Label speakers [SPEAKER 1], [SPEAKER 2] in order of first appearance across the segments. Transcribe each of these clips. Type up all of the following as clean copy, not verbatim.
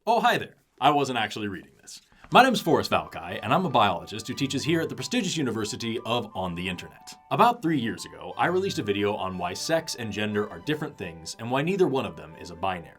[SPEAKER 1] Oh, hi there. I wasn't actually reading this. My name's Forrest Valkai, and I'm a biologist who teaches here at the prestigious University of On the Internet. About 3 years ago, I released a video on why sex and gender are different things and why neither one of them is a binary.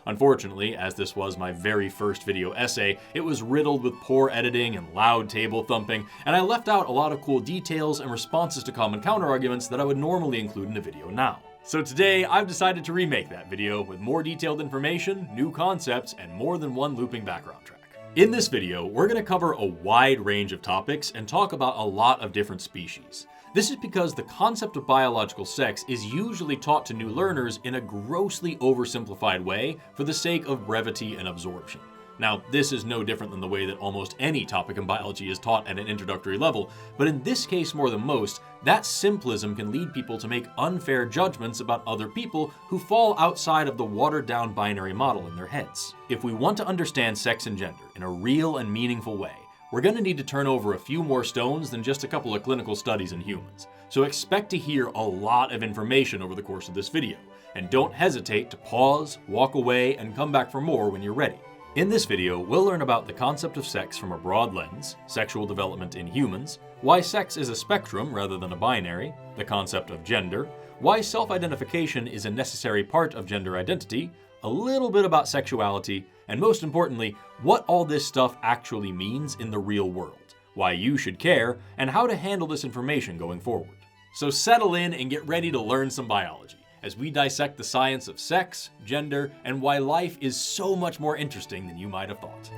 [SPEAKER 1] Unfortunately, as this was my very first video essay, it was riddled with poor editing and loud table thumping, and I left out a lot of cool details and responses to common counterarguments that I would normally include in a video now. So today, I've decided to remake that video with more detailed information, new concepts, and more than one looping background track. In this video, we're going to cover a wide range of topics and talk about a lot of different species. This is because the concept of biological sex is usually taught to new learners in a grossly oversimplified way for the sake of brevity and absorption. Now, this is no different than the way that almost any topic in biology is taught at an introductory level, but in this case more than most, that simplism can lead people to make unfair judgments about other people who fall outside of the watered-down binary model in their heads. If we want to understand sex and gender in a real and meaningful way, we're going to need to turn over a few more stones than just a couple of clinical studies in humans. So expect to hear a lot of information over the course of this video, and don't hesitate to pause, walk away, and come back for more when you're ready. In this video, we'll learn about the concept of sex from a broad lens, sexual development in humans, why sex is a spectrum rather than a binary, the concept of gender, why self-identification is a necessary part of gender identity, a little bit about sexuality, and most importantly, what all this stuff actually means in the real world, why you should care, and how to handle this information going forward. So settle in and get ready to learn some biology as we dissect the science of sex, gender, and why life is so much more interesting than you might have thought.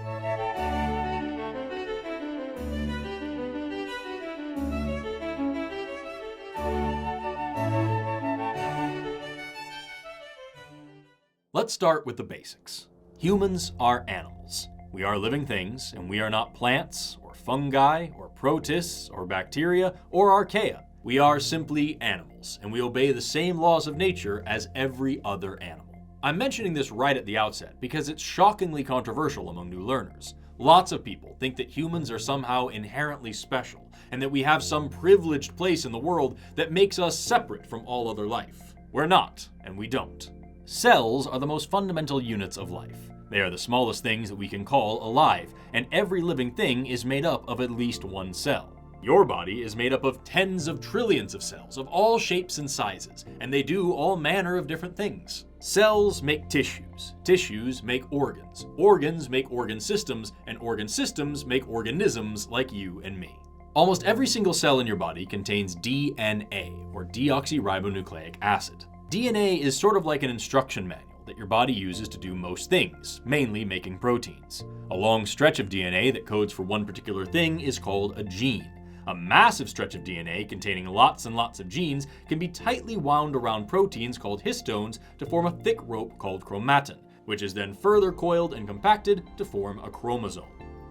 [SPEAKER 1] Let's start with the basics. Humans are animals. We are living things, and we are not plants, or fungi, or protists, or bacteria, or archaea. We are simply animals, and we obey the same laws of nature as every other animal. I'm mentioning this right at the outset because it's shockingly controversial among new learners. Lots of people think that humans are somehow inherently special, and that we have some privileged place in the world that makes us separate from all other life. We're not, and we don't. Cells are the most fundamental units of life. They are the smallest things that we can call alive, and every living thing is made up of at least one cell. Your body is made up of tens of trillions of cells of all shapes and sizes, and they do all manner of different things. Cells make tissues, tissues make organs, organs make organ systems, and organ systems make organisms like you and me. Almost every single cell in your body contains DNA, or deoxyribonucleic acid. DNA is sort of like an instruction manual that your body uses to do most things, mainly making proteins. A long stretch of DNA that codes for one particular thing is called a gene. A massive stretch of DNA containing lots and lots of genes can be tightly wound around proteins called histones to form a thick rope called chromatin, which is then further coiled and compacted to form a chromosome.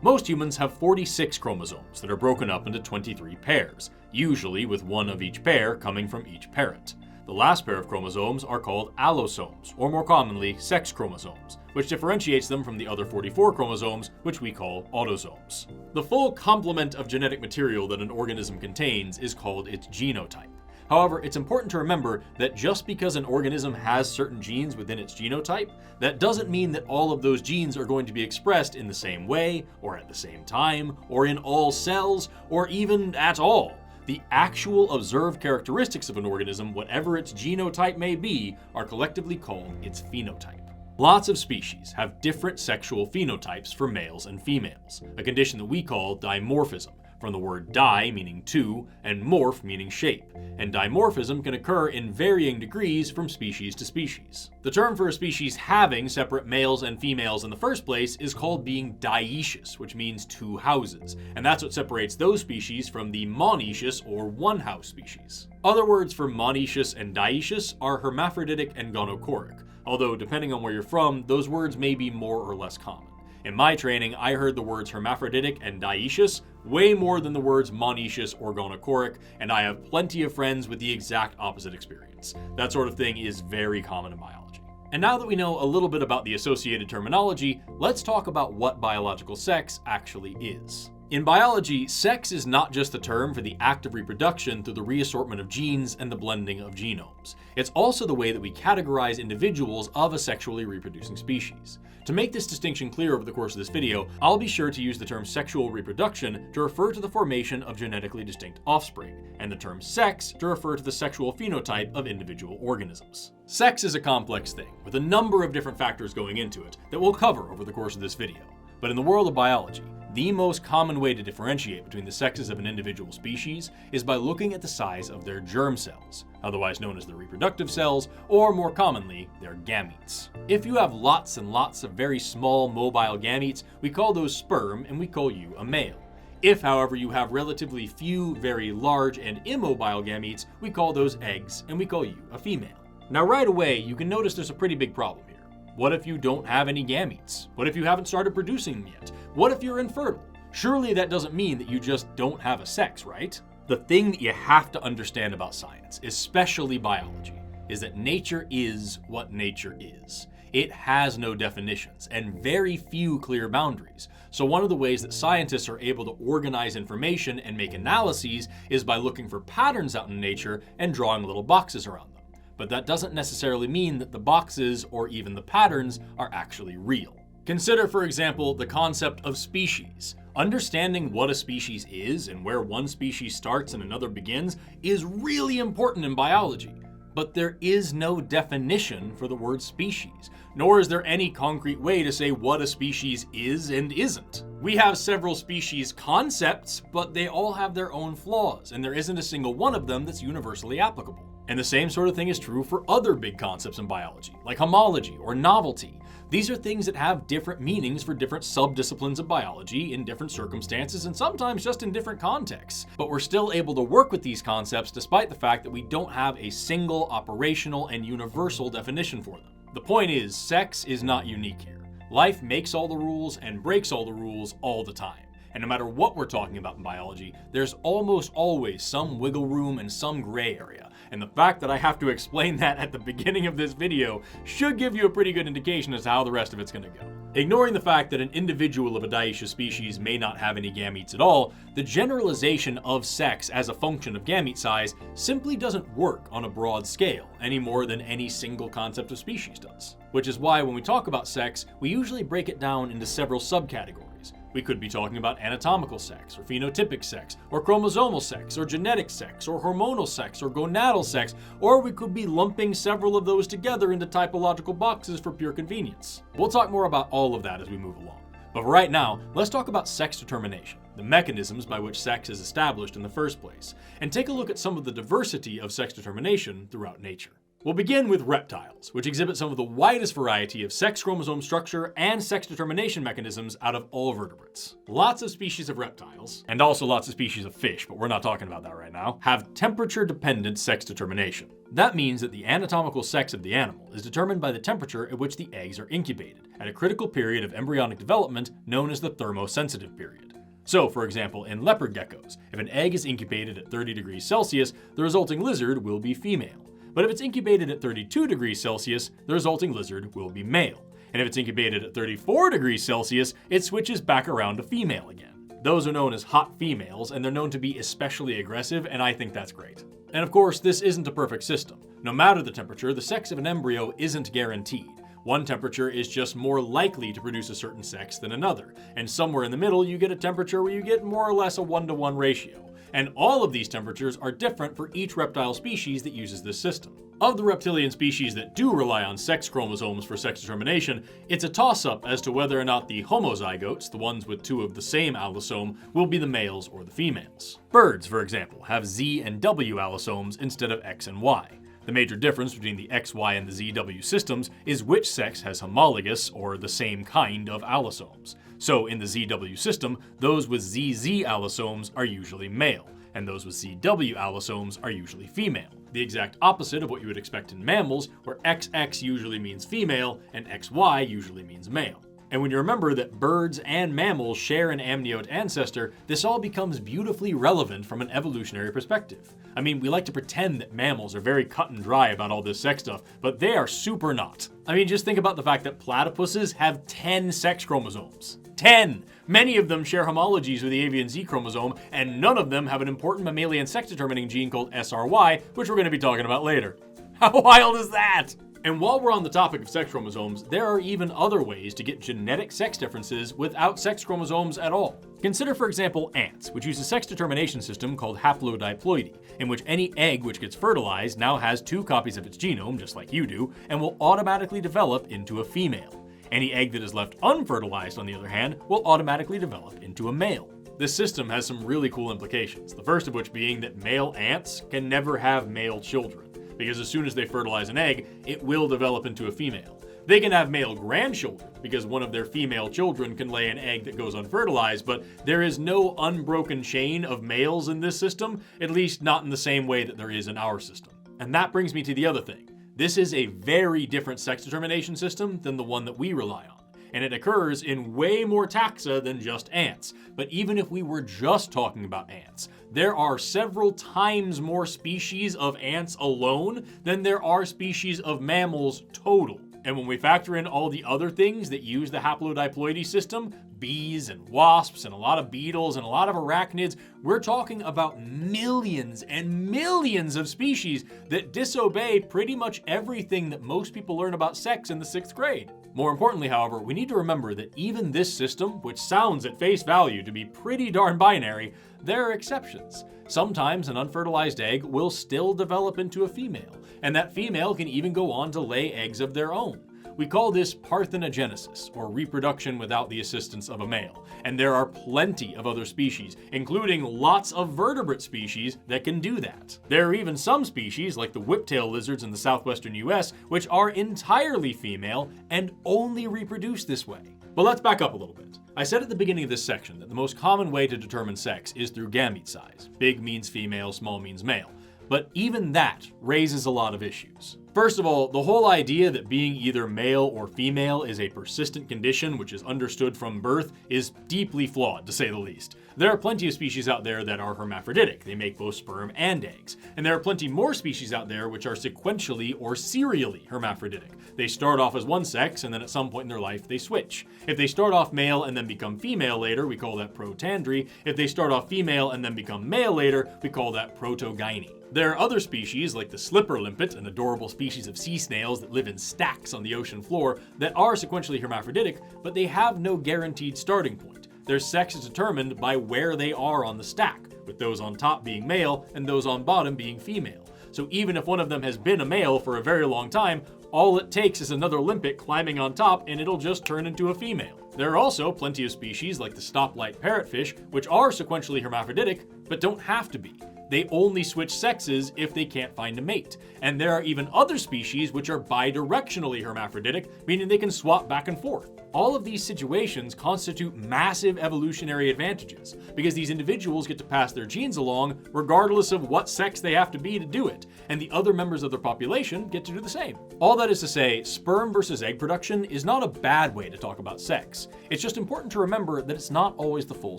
[SPEAKER 1] Most humans have 46 chromosomes that are broken up into 23 pairs, usually with one of each pair coming from each parent. The last pair of chromosomes are called allosomes, or more commonly, sex chromosomes, which differentiates them from the other 44 chromosomes, which we call autosomes. The full complement of genetic material that an organism contains is called its genotype. However, it's important to remember that just because an organism has certain genes within its genotype, that doesn't mean that all of those genes are going to be expressed in the same way, or at the same time, or in all cells, or even at all. The actual observed characteristics of an organism, whatever its genotype may be, are collectively called its phenotype. Lots of species have different sexual phenotypes for males and females, a condition that we call dimorphism, from the word di meaning two and morph meaning shape, and dimorphism can occur in varying degrees from species to species. The term for a species having separate males and females in the first place is called being dioecious, which means two houses, and that's what separates those species from the monoecious or one-house species. Other words for monoecious and dioecious are hermaphroditic and gonochoric, although depending on where you're from, those words may be more or less common. In my training, I heard the words hermaphroditic and dioecious way more than the words monoecious or gonochoric, and I have plenty of friends with the exact opposite experience. That sort of thing is very common in biology. And now that we know a little bit about the associated terminology, let's talk about what biological sex actually is. In biology, sex is not just the term for the act of reproduction through the reassortment of genes and the blending of genomes. It's also the way that we categorize individuals of a sexually reproducing species. To make this distinction clear over the course of this video, I'll be sure to use the term sexual reproduction to refer to the formation of genetically distinct offspring, and the term sex to refer to the sexual phenotype of individual organisms. Sex is a complex thing, with a number of different factors going into it that we'll cover over the course of this video. But in the world of biology, the most common way to differentiate between the sexes of an individual species is by looking at the size of their germ cells, otherwise known as their reproductive cells, or more commonly, their gametes. If you have lots and lots of very small mobile gametes, we call those sperm and we call you a male. If, however, you have relatively few very large and immobile gametes, we call those eggs and we call you a female. Now right away, you can notice there's a pretty big problem here. What if you don't have any gametes? What if you haven't started producing them yet? What if you're infertile? Surely that doesn't mean that you just don't have a sex, right? The thing that you have to understand about science, especially biology, is that nature is what nature is. It has no definitions and very few clear boundaries. So one of the ways that scientists are able to organize information and make analyses is by looking for patterns out in nature and drawing little boxes around them. But that doesn't necessarily mean that the boxes or even the patterns are actually real. Consider, for example, the concept of species. Understanding what a species is and where one species starts and another begins is really important in biology. But there is no definition for the word species, nor is there any concrete way to say what a species is and isn't. We have several species concepts, but they all have their own flaws, and there isn't a single one of them that's universally applicable. And the same sort of thing is true for other big concepts in biology, like homology or novelty. These are things that have different meanings for different subdisciplines of biology in different circumstances and sometimes just in different contexts. But we're still able to work with these concepts despite the fact that we don't have a single operational and universal definition for them. The point is, sex is not unique here. Life makes all the rules and breaks all the rules all the time. And no matter what we're talking about in biology, there's almost always some wiggle room and some gray area. And the fact that I have to explain that at the beginning of this video should give you a pretty good indication as to how the rest of it's going to go. Ignoring the fact that an individual of a dioecious species may not have any gametes at all, the generalization of sex as a function of gamete size simply doesn't work on a broad scale any more than any single concept of species does. Which is why when we talk about sex, we usually break it down into several subcategories. We could be talking about anatomical sex, or phenotypic sex, or chromosomal sex, or genetic sex, or hormonal sex, or gonadal sex, or we could be lumping several of those together into typological boxes for pure convenience. We'll talk more about all of that as we move along. But for right now, let's talk about sex determination, the mechanisms by which sex is established in the first place, and take a look at some of the diversity of sex determination throughout nature. We'll begin with reptiles, which exhibit some of the widest variety of sex chromosome structure and sex determination mechanisms out of all vertebrates. Lots of species of reptiles, and also lots of species of fish, but we're not talking about that right now, have temperature-dependent sex determination. That means that the anatomical sex of the animal is determined by the temperature at which the eggs are incubated, at a critical period of embryonic development known as the thermosensitive period. So, for example, in leopard geckos, if an egg is incubated at 30 degrees Celsius, the resulting lizard will be female. But if it's incubated at 32 degrees Celsius, the resulting lizard will be male. And if it's incubated at 34 degrees Celsius, it switches back around to female again. Those are known as hot females, and they're known to be especially aggressive, and I think that's great. And of course, this isn't a perfect system. No matter the temperature, the sex of an embryo isn't guaranteed. One temperature is just more likely to produce a certain sex than another, and somewhere in the middle you get a temperature where you get more or less a 1-to-1 ratio. And all of these temperatures are different for each reptile species that uses this system. Of the reptilian species that do rely on sex chromosomes for sex determination, it's a toss-up as to whether or not the homozygotes, the ones with two of the same allosome, will be the males or the females. Birds, for example, have Z and W allosomes instead of X and Y. The major difference between the XY and the ZW systems is which sex has homologous, or the same kind of allosomes. So in the ZW system, those with ZZ allosomes are usually male, and those with ZW allosomes are usually female. The exact opposite of what you would expect in mammals, where XX usually means female and XY usually means male. And when you remember that birds and mammals share an amniote ancestor, this all becomes beautifully relevant from an evolutionary perspective. I mean, we like to pretend that mammals are very cut and dry about all this sex stuff, but they are super not. I mean, just think about the fact that platypuses have 10 sex chromosomes. 10! Many of them share homologies with the avian Z chromosome, and none of them have an important mammalian sex-determining gene called SRY, which we're going to be talking about later. How wild is that? And while we're on the topic of sex chromosomes, there are even other ways to get genetic sex differences without sex chromosomes at all. Consider, for example, ants, which use a sex determination system called haplodiploidy, in which any egg which gets fertilized now has 2 copies of its genome, just like you do, and will automatically develop into a female. Any egg that is left unfertilized, on the other hand, will automatically develop into a male. This system has some really cool implications, the first of which being that male ants can never have male children, because as soon as they fertilize an egg, it will develop into a female. They can have male grandchildren, because one of their female children can lay an egg that goes unfertilized, but there is no unbroken chain of males in this system, at least not in the same way that there is in our system. And that brings me to the other thing. This is a very different sex determination system than the one that we rely on, and it occurs in way more taxa than just ants. But even if we were just talking about ants, there are several times more species of ants alone than there are species of mammals total. And when we factor in all the other things that use the haplodiploidy system, bees and wasps and a lot of beetles and a lot of arachnids, we're talking about millions and millions of species that disobey pretty much everything that most people learn about sex in the 6th grade. More importantly, however, we need to remember that even this system, which sounds at face value to be pretty darn binary, there are exceptions. Sometimes an unfertilized egg will still develop into a female, and that female can even go on to lay eggs of their own. We call this parthenogenesis, or reproduction without the assistance of a male, and there are plenty of other species, including lots of vertebrate species that can do that. There are even some species, like the whiptail lizards in the southwestern US, which are entirely female and only reproduce this way. But let's back up a little bit. I said at the beginning of this section that the most common way to determine sex is through gamete size. Big means female, small means male. But even that raises a lot of issues. First of all, the whole idea that being either male or female is a persistent condition which is understood from birth is deeply flawed, to say the least. There are plenty of species out there that are hermaphroditic. They make both sperm and eggs. And there are plenty more species out there which are sequentially or serially hermaphroditic. They start off as one sex, and then at some point in their life, they switch. If they start off male and then become female later, we call that protandry. If they start off female and then become male later, we call that protogyny. There are other species, like the slipper limpet, an adorable species of sea snails that live in stacks on the ocean floor, that are sequentially hermaphroditic, but they have no guaranteed starting point. Their sex is determined by where they are on the stack, with those on top being male and those on bottom being female. So even if one of them has been a male for a very long time, all it takes is another limpet climbing on top and it'll just turn into a female. There are also plenty of species, like the stoplight parrotfish, which are sequentially hermaphroditic, but don't have to be. They only switch sexes if they can't find a mate. And there are even other species which are bidirectionally hermaphroditic, meaning they can swap back and forth. All of these situations constitute massive evolutionary advantages, because these individuals get to pass their genes along regardless of what sex they have to be to do it, and the other members of their population get to do the same. All that is to say, sperm versus egg production is not a bad way to talk about sex. It's just important to remember that it's not always the full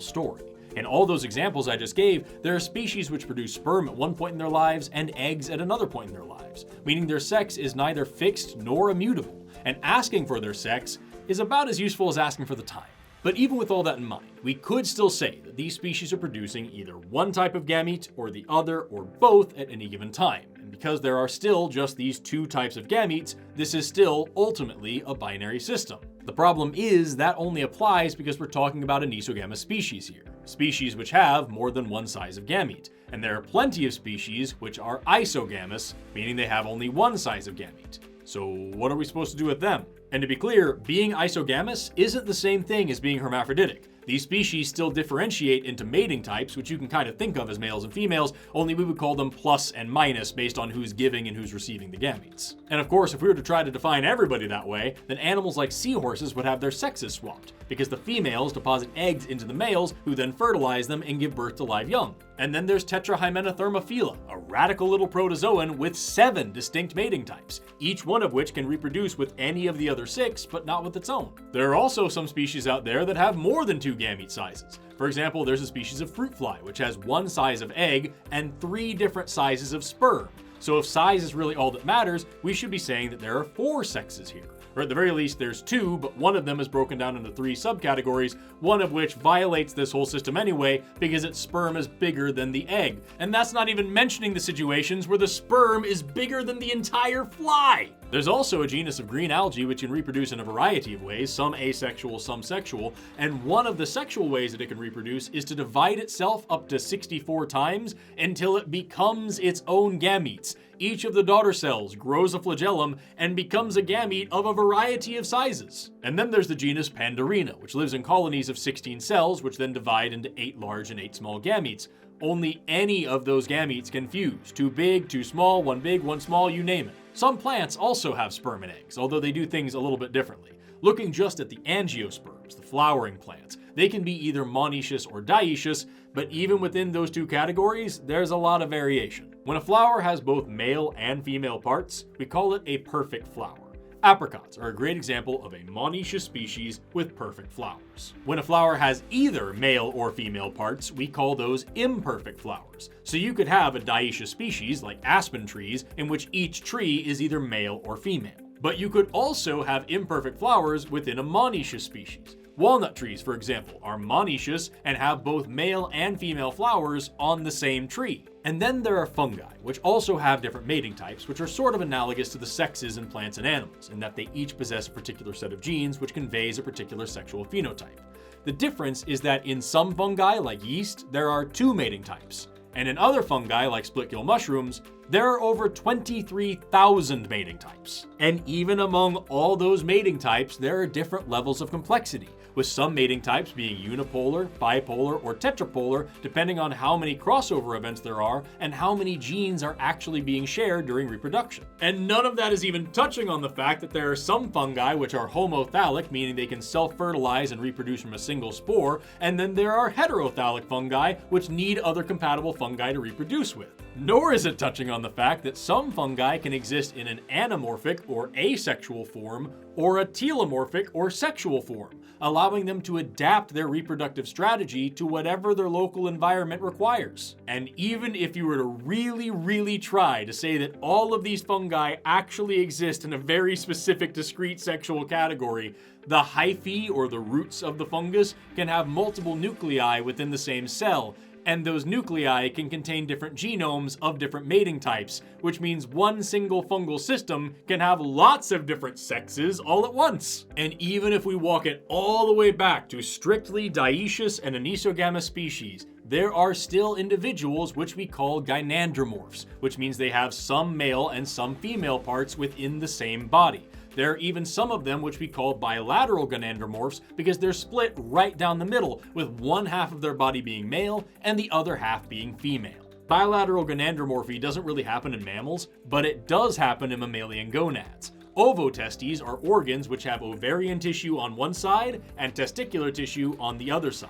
[SPEAKER 1] story. In all those examples I just gave, there are species which produce sperm at one point in their lives and eggs at another point in their lives, meaning their sex is neither fixed nor immutable, and asking for their sex is about as useful as asking for the time. But even with all that in mind, we could still say that these species are producing either one type of gamete or the other or both at any given time. And because there are still just these two types of gametes, this is still ultimately a binary system. The problem is that only applies because we're talking about anesogamous species here, species which have more than one size of gamete. And there are plenty of species which are isogamous, meaning they have only one size of gamete. So what are we supposed to do with them? And to be clear, being isogamous isn't the same thing as being hermaphroditic. These species still differentiate into mating types, which you can kind of think of as males and females, only we would call them plus and minus based on who's giving and who's receiving the gametes. And of course, if we were to try to define everybody that way, then animals like seahorses would have their sexes swapped, because the females deposit eggs into the males, who then fertilize them and give birth to live young. And then there's Tetrahymenothermophila, a radical little protozoan with 7 distinct mating types, each one of which can reproduce with any of the other 6, but not with its own. There are also some species out there that have more than 2 gamete sizes. For example, there's a species of fruit fly, which has 1 size of egg and 3 different sizes of sperm. So if size is really all that matters, we should be saying that there are 4 sexes here. Or at the very least, there's two, but one of them is broken down into three subcategories, one of which violates this whole system anyway because its sperm is bigger than the egg. And that's not even mentioning the situations where the sperm is bigger than the entire fly. There's also a genus of green algae which can reproduce in a variety of ways, some asexual, some sexual, and one of the sexual ways that it can reproduce is to divide itself up to 64 times until it becomes its own gametes. Each of the daughter cells grows a flagellum and becomes a gamete of a variety of sizes. And then there's the genus Pandorina, which lives in colonies of 16 cells, which then divide into 8 large and 8 small gametes. Only any of those gametes can fuse. Too big, too small, one big, one small, you name it. Some plants also have sperm and eggs, although they do things a little bit differently. Looking just at the angiosperms, the flowering plants, they can be either monoecious or dioecious, but even within those two categories, there's a lot of variation. When a flower has both male and female parts, we call it a perfect flower. Apricots are a great example of a monoecious species with perfect flowers. When a flower has either male or female parts, we call those imperfect flowers. So you could have a dioecious species like aspen trees in which each tree is either male or female. But you could also have imperfect flowers within a monoecious species. Walnut trees, for example, are monoecious and have both male and female flowers on the same tree. And then there are fungi, which also have different mating types, which are sort of analogous to the sexes in plants and animals, in that they each possess a particular set of genes which conveys a particular sexual phenotype. The difference is that in some fungi, like yeast, there are 2 mating types. And in other fungi, like split-gill mushrooms, there are over 23,000 mating types. And even among all those mating types, there are different levels of complexity, with some mating types being unipolar, bipolar, or tetrapolar, depending on how many crossover events there are and how many genes are actually being shared during reproduction. And none of that is even touching on the fact that there are some fungi which are homothallic, meaning they can self-fertilize and reproduce from a single spore, and then there are heterothallic fungi which need other compatible fungi to reproduce with. Nor is it touching on the fact that some fungi can exist in an anamorphic or asexual form or a telomorphic or sexual form, allowing them to adapt their reproductive strategy to whatever their local environment requires. And even if you were to really try to say that all of these fungi actually exist in a very specific discrete sexual category, the hyphae or the roots of the fungus can have multiple nuclei within the same cell, and those nuclei can contain different genomes of different mating types, which means one single fungal system can have lots of different sexes all at once. And even if we walk it all the way back to strictly dioecious and anisogamous species, there are still individuals which we call gynandromorphs, which means they have some male and some female parts within the same body. There are even some of them which we call bilateral gynandromorphs because they're split right down the middle, with one half of their body being male and the other half being female. Bilateral gynandromorphy doesn't really happen in mammals, but it does happen in mammalian gonads. Ovotestes are organs which have ovarian tissue on one side and testicular tissue on the other side.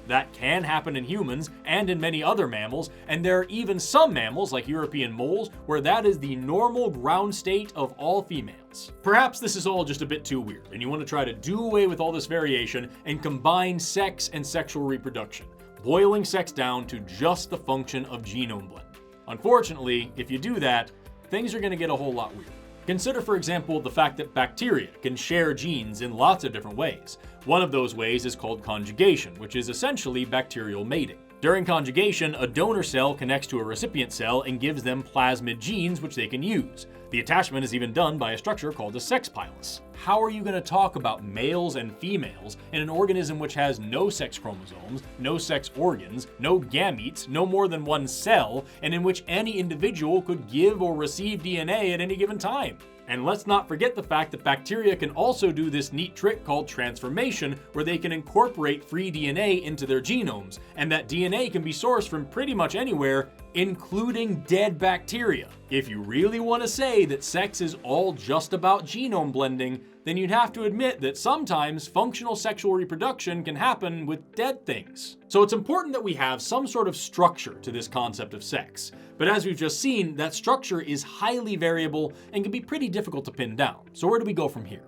[SPEAKER 1] That can happen in humans and in many other mammals, and there are even some mammals, like European moles, where that is the normal ground state of all females. Perhaps this is all just a bit too weird, and you want to try to do away with all this variation and combine sex and sexual reproduction, boiling sex down to just the function of genome blending. Unfortunately, if you do that, things are going to get a whole lot weird. Consider, for example, the fact that bacteria can share genes in lots of different ways. One of those ways is called conjugation, which is essentially bacterial mating. During conjugation, a donor cell connects to a recipient cell and gives them plasmid genes which they can use. The attachment is even done by a structure called a sex pilus. How are you going to talk about males and females in an organism which has no sex chromosomes, no sex organs, no gametes, no more than one cell, and in which any individual could give or receive DNA at any given time? And let's not forget the fact that bacteria can also do this neat trick called transformation, where they can incorporate free DNA into their genomes, and that DNA can be sourced from pretty much anywhere, including dead bacteria. If you really want to say that sex is all just about genome blending, then you'd have to admit that sometimes functional sexual reproduction can happen with dead things. So it's important that we have some sort of structure to this concept of sex. But as we've just seen, that structure is highly variable and can be pretty difficult to pin down. So where do we go from here?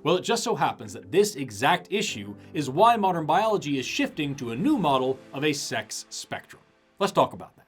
[SPEAKER 1] Well, it just so happens that this exact issue is why modern biology is shifting to a new model of a sex spectrum. Let's talk about that.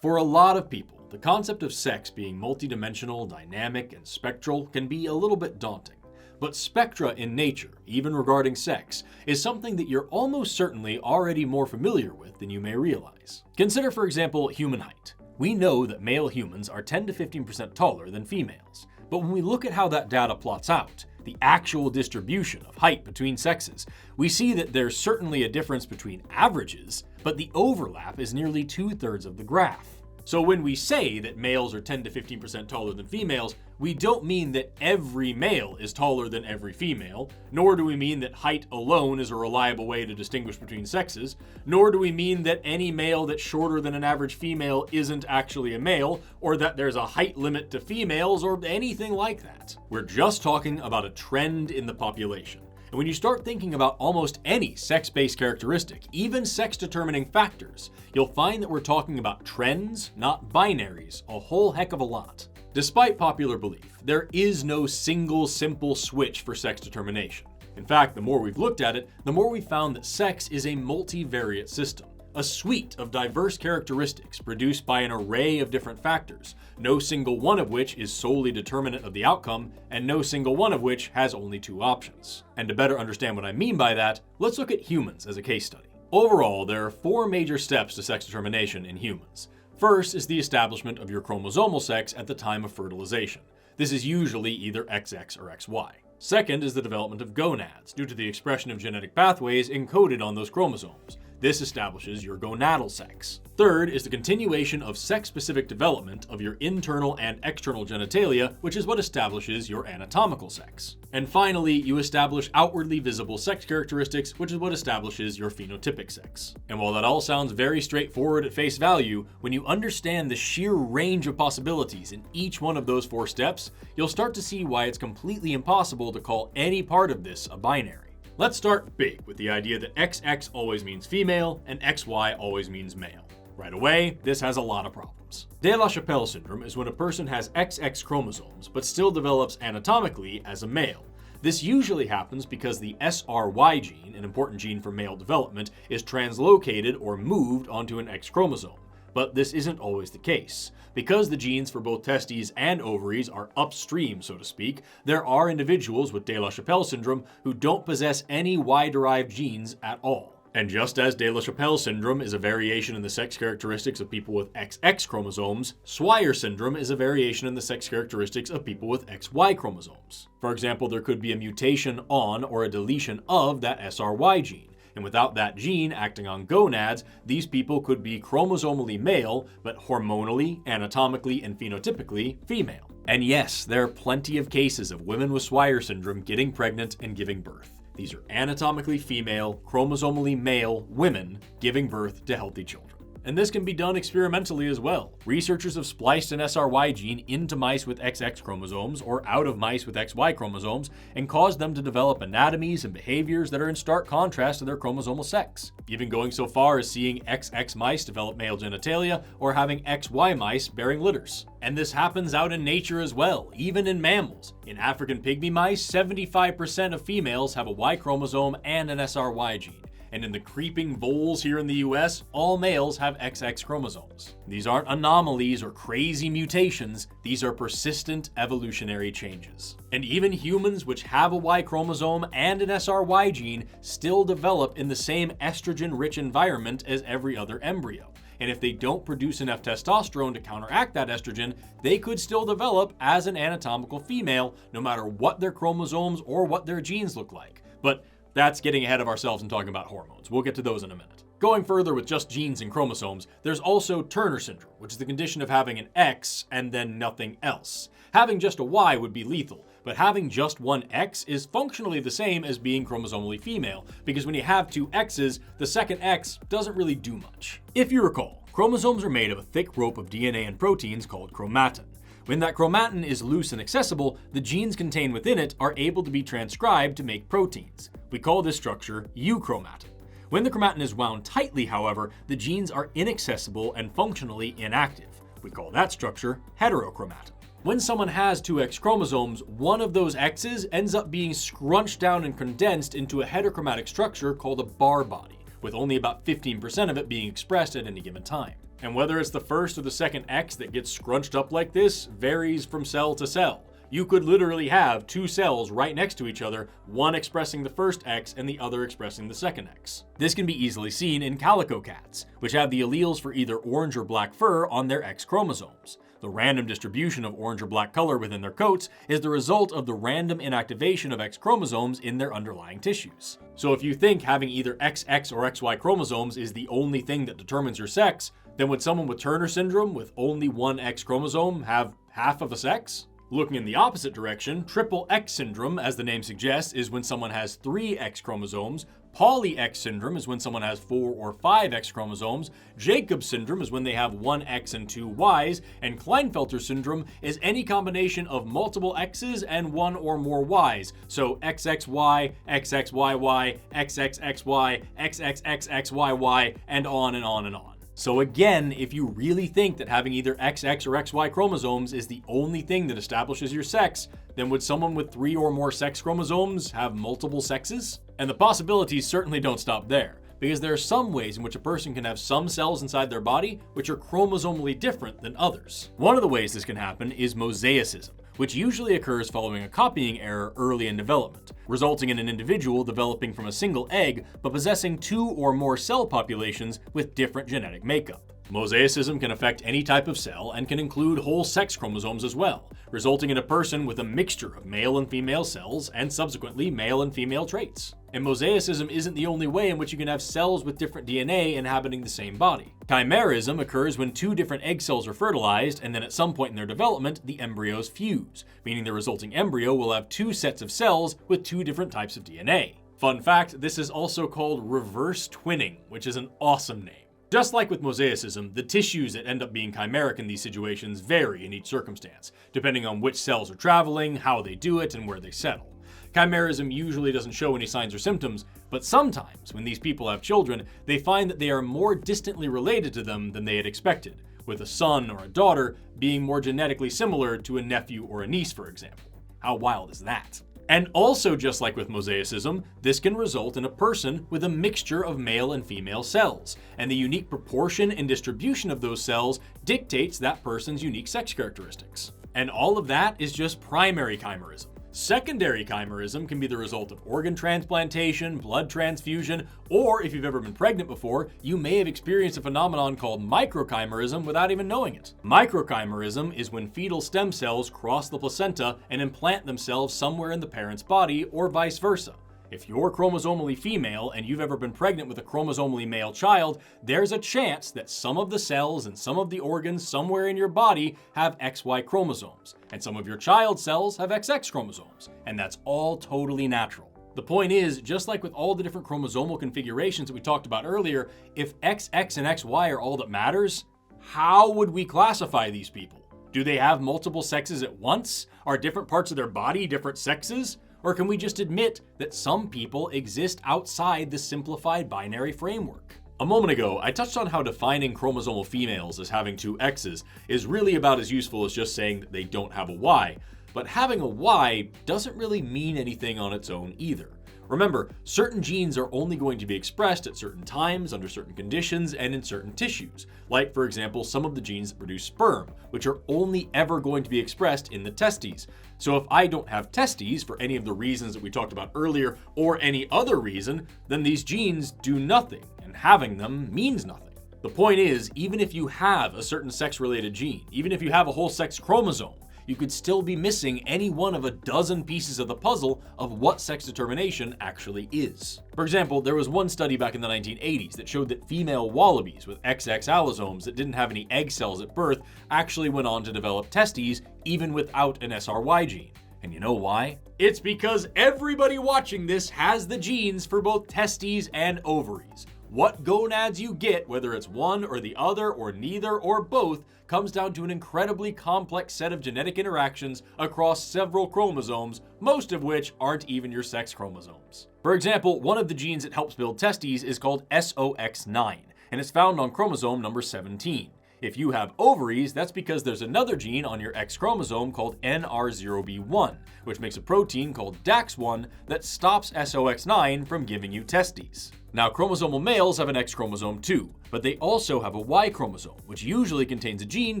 [SPEAKER 1] For a lot of people, the concept of sex being multidimensional, dynamic, and spectral can be a little bit daunting. But spectra in nature, even regarding sex, is something that you're almost certainly already more familiar with than you may realize. Consider, for example, human height. We know that male humans are 10 to 15% taller than females. But when we look at how that data plots out, the actual distribution of height between sexes, we see that there's certainly a difference between averages, but the overlap is nearly 2/3 of the graph. So when we say that males are 10 to 15% taller than females, we don't mean that every male is taller than every female, nor do we mean that height alone is a reliable way to distinguish between sexes, nor do we mean that any male that's shorter than an average female isn't actually a male, or that there's a height limit to females, or anything like that. We're just talking about a trend in the population. And when you start thinking about almost any sex-based characteristic, even sex-determining factors, you'll find that we're talking about trends, not binaries, a whole heck of a lot. Despite popular belief, there is no single simple switch for sex determination. In fact, the more we've looked at it, the more we've found that sex is a multivariate system, a suite of diverse characteristics produced by an array of different factors, no single one of which is solely determinant of the outcome, and no single one of which has only two options. And to better understand what I mean by that, let's look at humans as a case study. Overall, there are 4 major steps to sex determination in humans. First is the establishment of your chromosomal sex at the time of fertilization. This is usually either XX or XY. Second is the development of gonads, due to the expression of genetic pathways encoded on those chromosomes. This establishes your gonadal sex. Third is the continuation of sex-specific development of your internal and external genitalia, which is what establishes your anatomical sex. And finally, you establish outwardly visible sex characteristics, which is what establishes your phenotypic sex. And while that all sounds very straightforward at face value, when you understand the sheer range of possibilities in each one of those 4 steps, you'll start to see why it's completely impossible to call any part of this a binary. Let's start big with the idea that XX always means female and XY always means male. Right away, this has a lot of problems. De la Chapelle syndrome is when a person has XX chromosomes but still develops anatomically as a male. This usually happens because the SRY gene, an important gene for male development, is translocated or moved onto an X chromosome. But this isn't always the case. Because the genes for both testes and ovaries are upstream, so to speak, there are individuals with De la Chapelle syndrome who don't possess any Y-derived genes at all. And just as De la Chapelle syndrome is a variation in the sex characteristics of people with XX chromosomes, Swyer syndrome is a variation in the sex characteristics of people with XY chromosomes. For example, there could be a mutation on or a deletion of that SRY gene. And without that gene acting on gonads, these people could be chromosomally male, but hormonally, anatomically, and phenotypically female. And yes, there are plenty of cases of women with Swyer syndrome getting pregnant and giving birth. These are anatomically female, chromosomally male women giving birth to healthy children. And this can be done experimentally as well. Researchers have spliced an SRY gene into mice with XX chromosomes or out of mice with XY chromosomes and caused them to develop anatomies and behaviors that are in stark contrast to their chromosomal sex, even going so far as seeing XX mice develop male genitalia or having XY mice bearing litters. And this happens out in nature as well, even in mammals. In African pygmy mice, 75% of females have a Y chromosome and an SRY gene. And in the creeping voles here in the US, all males have XX chromosomes. These aren't anomalies or crazy mutations, these are persistent evolutionary changes. And even humans which have a Y chromosome and an SRY gene still develop in the same estrogen-rich environment as every other embryo. And if they don't produce enough testosterone to counteract that estrogen, they could still develop as an anatomical female, no matter what their chromosomes or what their genes look like. But that's getting ahead of ourselves and talking about hormones. We'll get to those in a minute. Going further with just genes and chromosomes, there's also Turner syndrome, which is the condition of having an X and then nothing else. Having just a Y would be lethal, but having just one X is functionally the same as being chromosomally female, because when you have 2 X's, the second X doesn't really do much. If you recall, chromosomes are made of a thick rope of DNA and proteins called chromatin. When that chromatin is loose and accessible, the genes contained within it are able to be transcribed to make proteins. We call this structure euchromatin. When the chromatin is wound tightly, however, the genes are inaccessible and functionally inactive. We call that structure heterochromatin. When someone has 2 X chromosomes, one of those X's ends up being scrunched down and condensed into a heterochromatic structure called a bar body, with only about 15% of it being expressed at any given time. And whether it's the first or the second X that gets scrunched up like this varies from cell to cell. You could literally have two cells right next to each other, one expressing the first X and the other expressing the second X. This can be easily seen in calico cats, which have the alleles for either orange or black fur on their X chromosomes. The random distribution of orange or black color within their coats is the result of the random inactivation of X chromosomes in their underlying tissues. So if you think having either XX or XY chromosomes is the only thing that determines your sex, then would someone with Turner syndrome with only one X chromosome have half of a sex? Looking in the opposite direction, triple X syndrome, as the name suggests, is when someone has 3 X chromosomes. Poly-X syndrome is when someone has 4 or 5 X chromosomes. Jacobs syndrome is when they have 1 X and 2 Ys. And Klinefelter syndrome is any combination of multiple X's and 1 or more Ys. So XXY, XXYY, XXXY, XXXXYY, and on and on and on. So again, if you really think that having either XX or XY chromosomes is the only thing that establishes your sex, then would someone with 3 or more sex chromosomes have multiple sexes? And the possibilities certainly don't stop there, because there are some ways in which a person can have some cells inside their body which are chromosomally different than others. One of the ways this can happen is mosaicism, which usually occurs following a copying error early in development, resulting in an individual developing from a single egg but possessing 2 or more cell populations with different genetic makeup. Mosaicism can affect any type of cell and can include whole sex chromosomes as well, resulting in a person with a mixture of male and female cells and subsequently male and female traits. And mosaicism isn't the only way in which you can have cells with different DNA inhabiting the same body. Chimerism occurs when 2 different egg cells are fertilized, and then at some point in their development, the embryos fuse, meaning the resulting embryo will have 2 sets of cells with 2 different types of DNA. Fun fact, this is also called reverse twinning, which is an awesome name. Just like with mosaicism, the tissues that end up being chimeric in these situations vary in each circumstance, depending on which cells are traveling, how they do it, and where they settle. Chimerism usually doesn't show any signs or symptoms, but sometimes when these people have children, they find that they are more distantly related to them than they had expected, with a son or a daughter being more genetically similar to a nephew or a niece, for example. How wild is that? And also, just like with mosaicism, this can result in a person with a mixture of male and female cells, and the unique proportion and distribution of those cells dictates that person's unique sex characteristics. And all of that is just primary chimerism. Secondary chimerism can be the result of organ transplantation, blood transfusion, or if you've ever been pregnant before, you may have experienced a phenomenon called microchimerism without even knowing it. Microchimerism is when fetal stem cells cross the placenta and implant themselves somewhere in the parent's body, or vice versa. If you're chromosomally female and you've ever been pregnant with a chromosomally male child, there's a chance that some of the cells and some of the organs somewhere in your body have XY chromosomes, and some of your child's cells have XX chromosomes, and that's all totally natural. The point is, just like with all the different chromosomal configurations that we talked about earlier, if XX and XY are all that matters, how would we classify these people? Do they have multiple sexes at once? Are different parts of their body different sexes? Or can we just admit that some people exist outside the simplified binary framework? A moment ago, I touched on how defining chromosomal females as having 2 X's is really about as useful as just saying that they don't have a Y, but having a Y doesn't really mean anything on its own either. Remember, certain genes are only going to be expressed at certain times, under certain conditions, and in certain tissues. Like, for example, some of the genes that produce sperm, which are only ever going to be expressed in the testes. So if I don't have testes for any of the reasons that we talked about earlier, or any other reason, then these genes do nothing, and having them means nothing. The point is, even if you have a certain sex-related gene, even if you have a whole sex chromosome, you could still be missing any one of a dozen pieces of the puzzle of what sex determination actually is. For example, there was one study back in the 1980s that showed that female wallabies with XX allosomes that didn't have any egg cells at birth actually went on to develop testes even without an SRY gene. And you know why? It's because everybody watching this has the genes for both testes and ovaries. What gonads you get, whether it's one or the other or neither or both, comes down to an incredibly complex set of genetic interactions across several chromosomes, most of which aren't even your sex chromosomes. For example, one of the genes that helps build testes is called SOX9, and it's found on chromosome number 17. If you have ovaries, that's because there's another gene on your X chromosome called NR0B1, which makes a protein called DAX1 that stops SOX9 from giving you testes. Now, chromosomal males have an X chromosome too, but they also have a Y chromosome, which usually contains a gene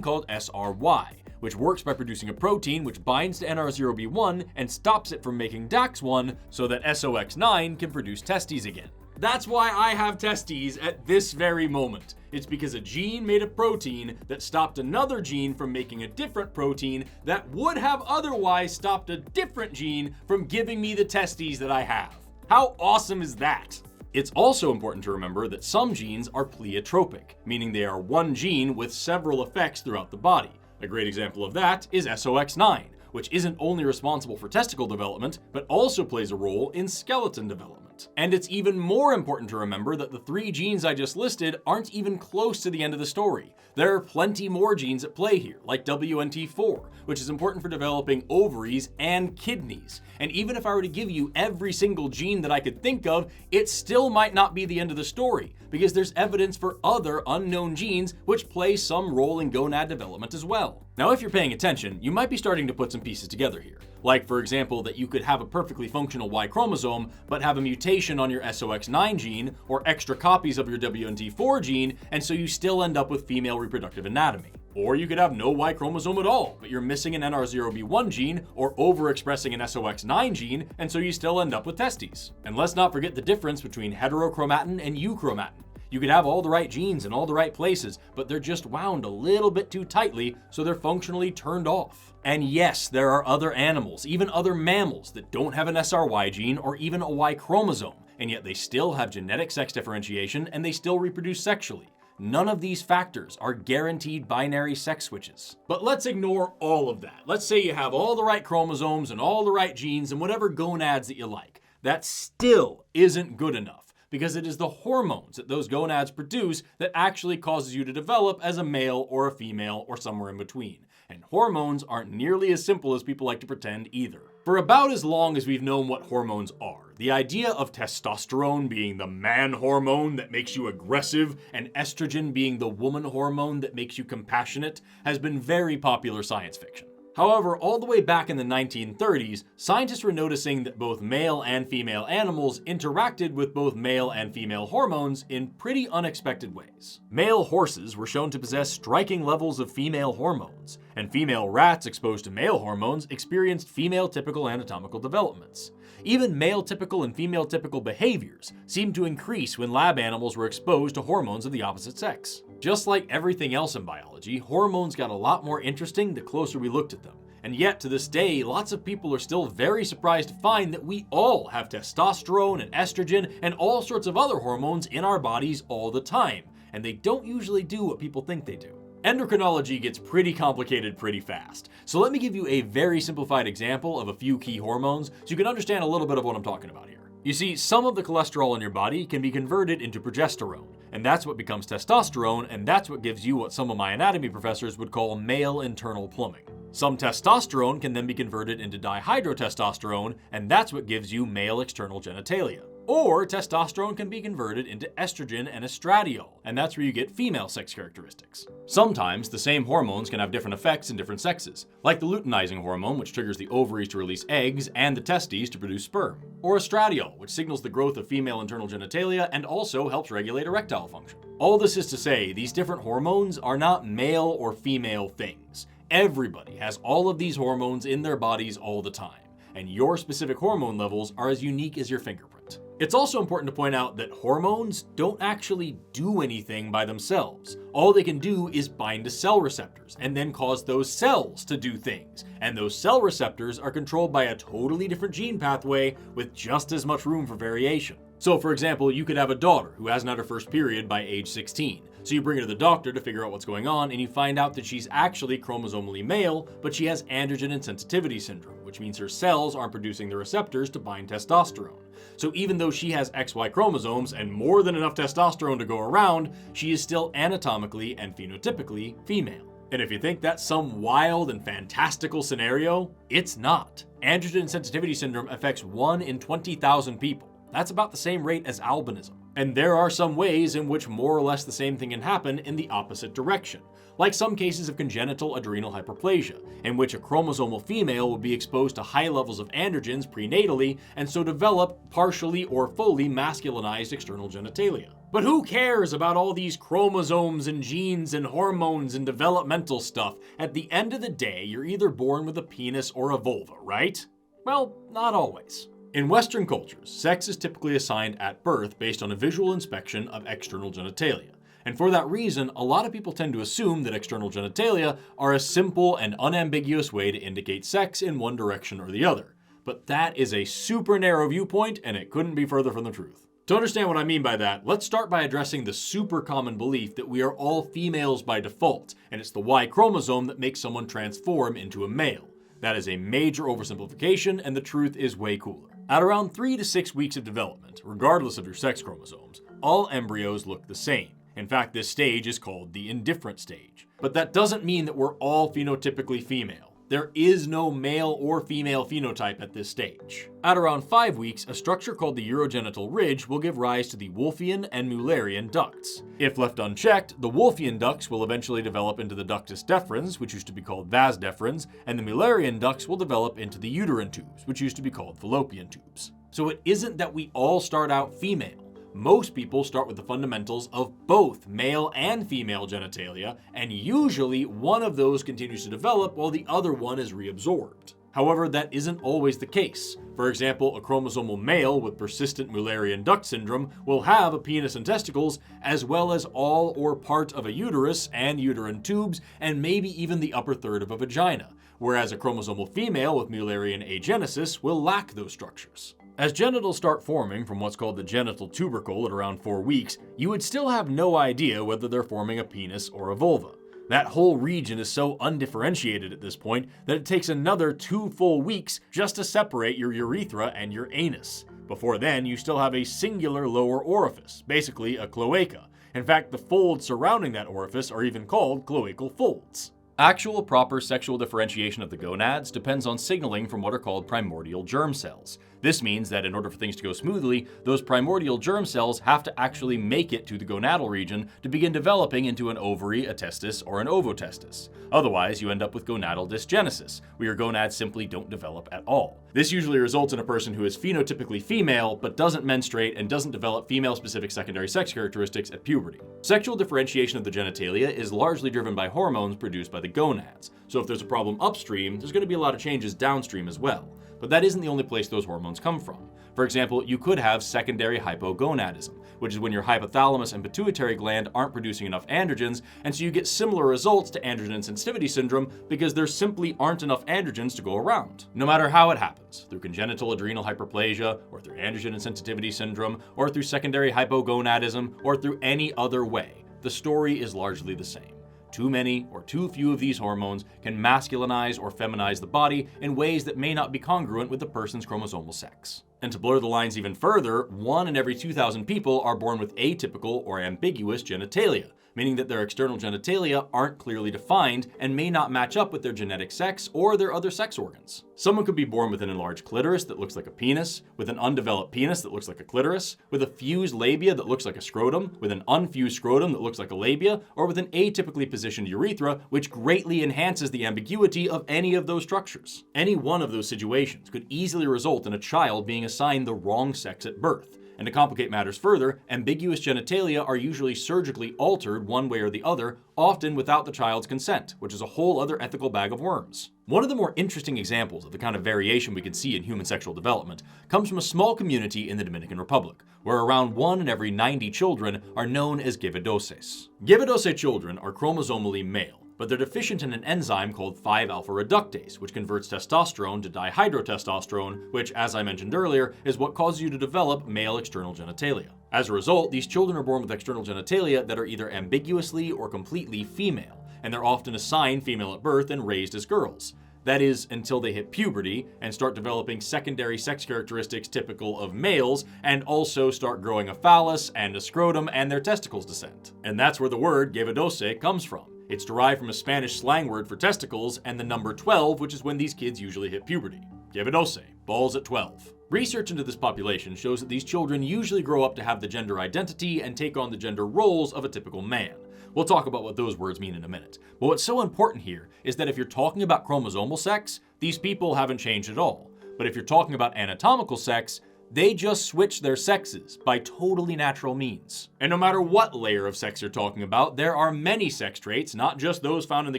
[SPEAKER 1] called SRY, which works by producing a protein which binds to NR0B1 and stops it from making DAX1 so that SOX9 can produce testes again. That's why I have testes at this very moment. It's because a gene made a protein that stopped another gene from making a different protein that would have otherwise stopped a different gene from giving me the testes that I have. How awesome is that? It's also important to remember that some genes are pleiotropic, meaning they are one gene with several effects throughout the body. A great example of that is SOX9, which isn't only responsible for testicle development, but also plays a role in skeleton development. And it's even more important to remember that the 3 genes I just listed aren't even close to the end of the story. There are plenty more genes at play here, like WNT4, which is important for developing ovaries and kidneys. And even if I were to give you every single gene that I could think of, it still might not be the end of the story, because there's evidence for other unknown genes which play some role in gonad development as well. Now, if you're paying attention, you might be starting to put some pieces together here. Like, for example, that you could have a perfectly functional Y chromosome, but have a mutation on your SOX9 gene, or extra copies of your WNT4 gene, and so you still end up with female reproductive anatomy. Or you could have no Y chromosome at all, but you're missing an NR0B1 gene, or overexpressing an SOX9 gene, and so you still end up with testes. And let's not forget the difference between heterochromatin and euchromatin. You could have all the right genes in all the right places, but they're just wound a little bit too tightly, so they're functionally turned off. And yes, there are other animals, even other mammals, that don't have an SRY gene or even a Y chromosome, and yet they still have genetic sex differentiation and they still reproduce sexually. None of these factors are guaranteed binary sex switches. But let's ignore all of that. Let's say you have all the right chromosomes and all the right genes and whatever gonads that you like. That still isn't good enough, because it is the hormones that those gonads produce that actually causes you to develop as a male or a female or somewhere in between. And hormones aren't nearly as simple as people like to pretend either. For about as long as we've known what hormones are, the idea of testosterone being the man hormone that makes you aggressive and estrogen being the woman hormone that makes you compassionate has been very popular science fiction. However, all the way back in the 1930s, scientists were noticing that both male and female animals interacted with both male and female hormones in pretty unexpected ways. Male horses were shown to possess striking levels of female hormones, and female rats exposed to male hormones experienced female typical anatomical developments. Even male typical and female typical behaviors seemed to increase when lab animals were exposed to hormones of the opposite sex. Just like everything else in biology, hormones got a lot more interesting the closer we looked at them. And yet, to this day, lots of people are still very surprised to find that we all have testosterone and estrogen and all sorts of other hormones in our bodies all the time, and they don't usually do what people think they do. Endocrinology gets pretty complicated pretty fast, so let me give you a very simplified example of a few key hormones so you can understand a little bit of what I'm talking about here. You see, some of the cholesterol in your body can be converted into progesterone, and that's what becomes testosterone, and that's what gives you what some of my anatomy professors would call male internal plumbing. Some testosterone can then be converted into dihydrotestosterone, and that's what gives you male external genitalia. Or testosterone can be converted into estrogen and estradiol, and that's where you get female sex characteristics. Sometimes the same hormones can have different effects in different sexes, like the luteinizing hormone, which triggers the ovaries to release eggs and the testes to produce sperm. Or estradiol, which signals the growth of female internal genitalia and also helps regulate erectile function. All this is to say, these different hormones are not male or female things. Everybody has all of these hormones in their bodies all the time, and your specific hormone levels are as unique as your fingerprint. It's also important to point out that hormones don't actually do anything by themselves. All they can do is bind to cell receptors and then cause those cells to do things. And those cell receptors are controlled by a totally different gene pathway with just as much room for variation. So for example, you could have a daughter who hasn't had her first period by age 16. So you bring her to the doctor to figure out what's going on, and you find out that she's actually chromosomally male, but she has androgen insensitivity syndrome, which means her cells aren't producing the receptors to bind testosterone. So even though she has XY chromosomes and more than enough testosterone to go around, she is still anatomically and phenotypically female. And if you think that's some wild and fantastical scenario, it's not. Androgen insensitivity syndrome affects 1 in 20,000 people. That's about the same rate as albinism. And there are some ways in which more or less the same thing can happen in the opposite direction. like some cases of congenital adrenal hyperplasia, in which a chromosomal female would be exposed to high levels of androgens prenatally and so develop partially or fully masculinized external genitalia. But who cares about all these chromosomes and genes and hormones and developmental stuff? At the end of the day, you're either born with a penis or a vulva, right? Well, not always. In Western cultures, sex is typically assigned at birth based on a visual inspection of external genitalia. And for that reason, a lot of people tend to assume that external genitalia are a simple and unambiguous way to indicate sex in one direction or the other. But that is a super narrow viewpoint, and it couldn't be further from the truth. To understand what I mean by that, let's start by addressing the super common belief that we are all females by default, and it's the Y chromosome that makes someone transform into a male. That is a major oversimplification, and the truth is way cooler. At around 3 to 6 weeks of development, regardless of your sex chromosomes, all embryos look the same. In fact, this stage is called the indifferent stage. But that doesn't mean that we're all phenotypically female. There is no male or female phenotype at this stage. At around 5 weeks, a structure called the urogenital ridge will give rise to the Wolffian and Mullerian ducts. If left unchecked, the Wolffian ducts will eventually develop into the ductus deferens, which used to be called vas deferens, and the Mullerian ducts will develop into the uterine tubes, which used to be called fallopian tubes. So it isn't that we all start out female. Most people start with the fundamentals of both male and female genitalia, and usually one of those continues to develop while the other one is reabsorbed. However, that isn't always the case. For example, a chromosomal male with persistent Mullerian duct syndrome will have a penis and testicles, as well as all or part of a uterus and uterine tubes, and maybe even the upper third of a vagina, whereas a chromosomal female with Mullerian agenesis will lack those structures. As genitals start forming from what's called the genital tubercle at around 4 weeks, you would still have no idea whether they're forming a penis or a vulva. That whole region is so undifferentiated at this point that it takes another 2 full weeks just to separate your urethra and your anus. Before then, you still have a singular lower orifice, basically a cloaca. In fact, the folds surrounding that orifice are even called cloacal folds. Actual proper sexual differentiation of the gonads depends on signaling from what are called primordial germ cells. This means that in order for things to go smoothly, those primordial germ cells have to actually make it to the gonadal region to begin developing into an ovary, a testis, or an ovotestis. Otherwise, you end up with gonadal dysgenesis, where your gonads simply don't develop at all. This usually results in a person who is phenotypically female, but doesn't menstruate and doesn't develop female-specific secondary sex characteristics at puberty. Sexual differentiation of the genitalia is largely driven by hormones produced by the gonads, so if there's a problem upstream, there's going to be a lot of changes downstream as well. But that isn't the only place those hormones come from. For example, you could have secondary hypogonadism, which is when your hypothalamus and pituitary gland aren't producing enough androgens, and so you get similar results to androgen sensitivity syndrome because there simply aren't enough androgens to go around. No matter how it happens, through congenital adrenal hyperplasia, or through androgen insensitivity syndrome, or through secondary hypogonadism, or through any other way, the story is largely the same. Too many or too few of these hormones can masculinize or feminize the body in ways that may not be congruent with the person's chromosomal sex. And to blur the lines even further, 1 in every 2,000 people are born with atypical or ambiguous genitalia, meaning that their external genitalia aren't clearly defined and may not match up with their genetic sex or their other sex organs. Someone could be born with an enlarged clitoris that looks like a penis, with an undeveloped penis that looks like a clitoris, with a fused labia that looks like a scrotum, with an unfused scrotum that looks like a labia, or with an atypically positioned urethra, which greatly enhances the ambiguity of any of those structures. Any one of those situations could easily result in a child being assigned the wrong sex at birth. And to complicate matters further, ambiguous genitalia are usually surgically altered one way or the other, often without the child's consent, which is a whole other ethical bag of worms. One of the more interesting examples of the kind of variation we can see in human sexual development comes from a small community in the Dominican Republic, where around 1 in every 90 children are known as givedoses. Givedose children are chromosomally male, but they're deficient in an enzyme called 5-alpha reductase, which converts testosterone to dihydrotestosterone, which, as I mentioned earlier, is what causes you to develop male external genitalia. As a result, these children are born with external genitalia that are either ambiguously or completely female, and they're often assigned female at birth and raised as girls. That is, until they hit puberty and start developing secondary sex characteristics typical of males, and also start growing a phallus and a scrotum and their testicles descend. And that's where the word givedose comes from. It's derived from a Spanish slang word for testicles and the number 12, which is when these kids usually hit puberty. Givedose, balls at 12. Research into this population shows that these children usually grow up to have the gender identity and take on the gender roles of a typical man, We'll talk about what those words mean in a minute. But what's so important here is that if you're talking about chromosomal sex, these people haven't changed at all. But if you're talking about anatomical sex, they just switch their sexes by totally natural means. And no matter what layer of sex you're talking about, there are many sex traits, not just those found in the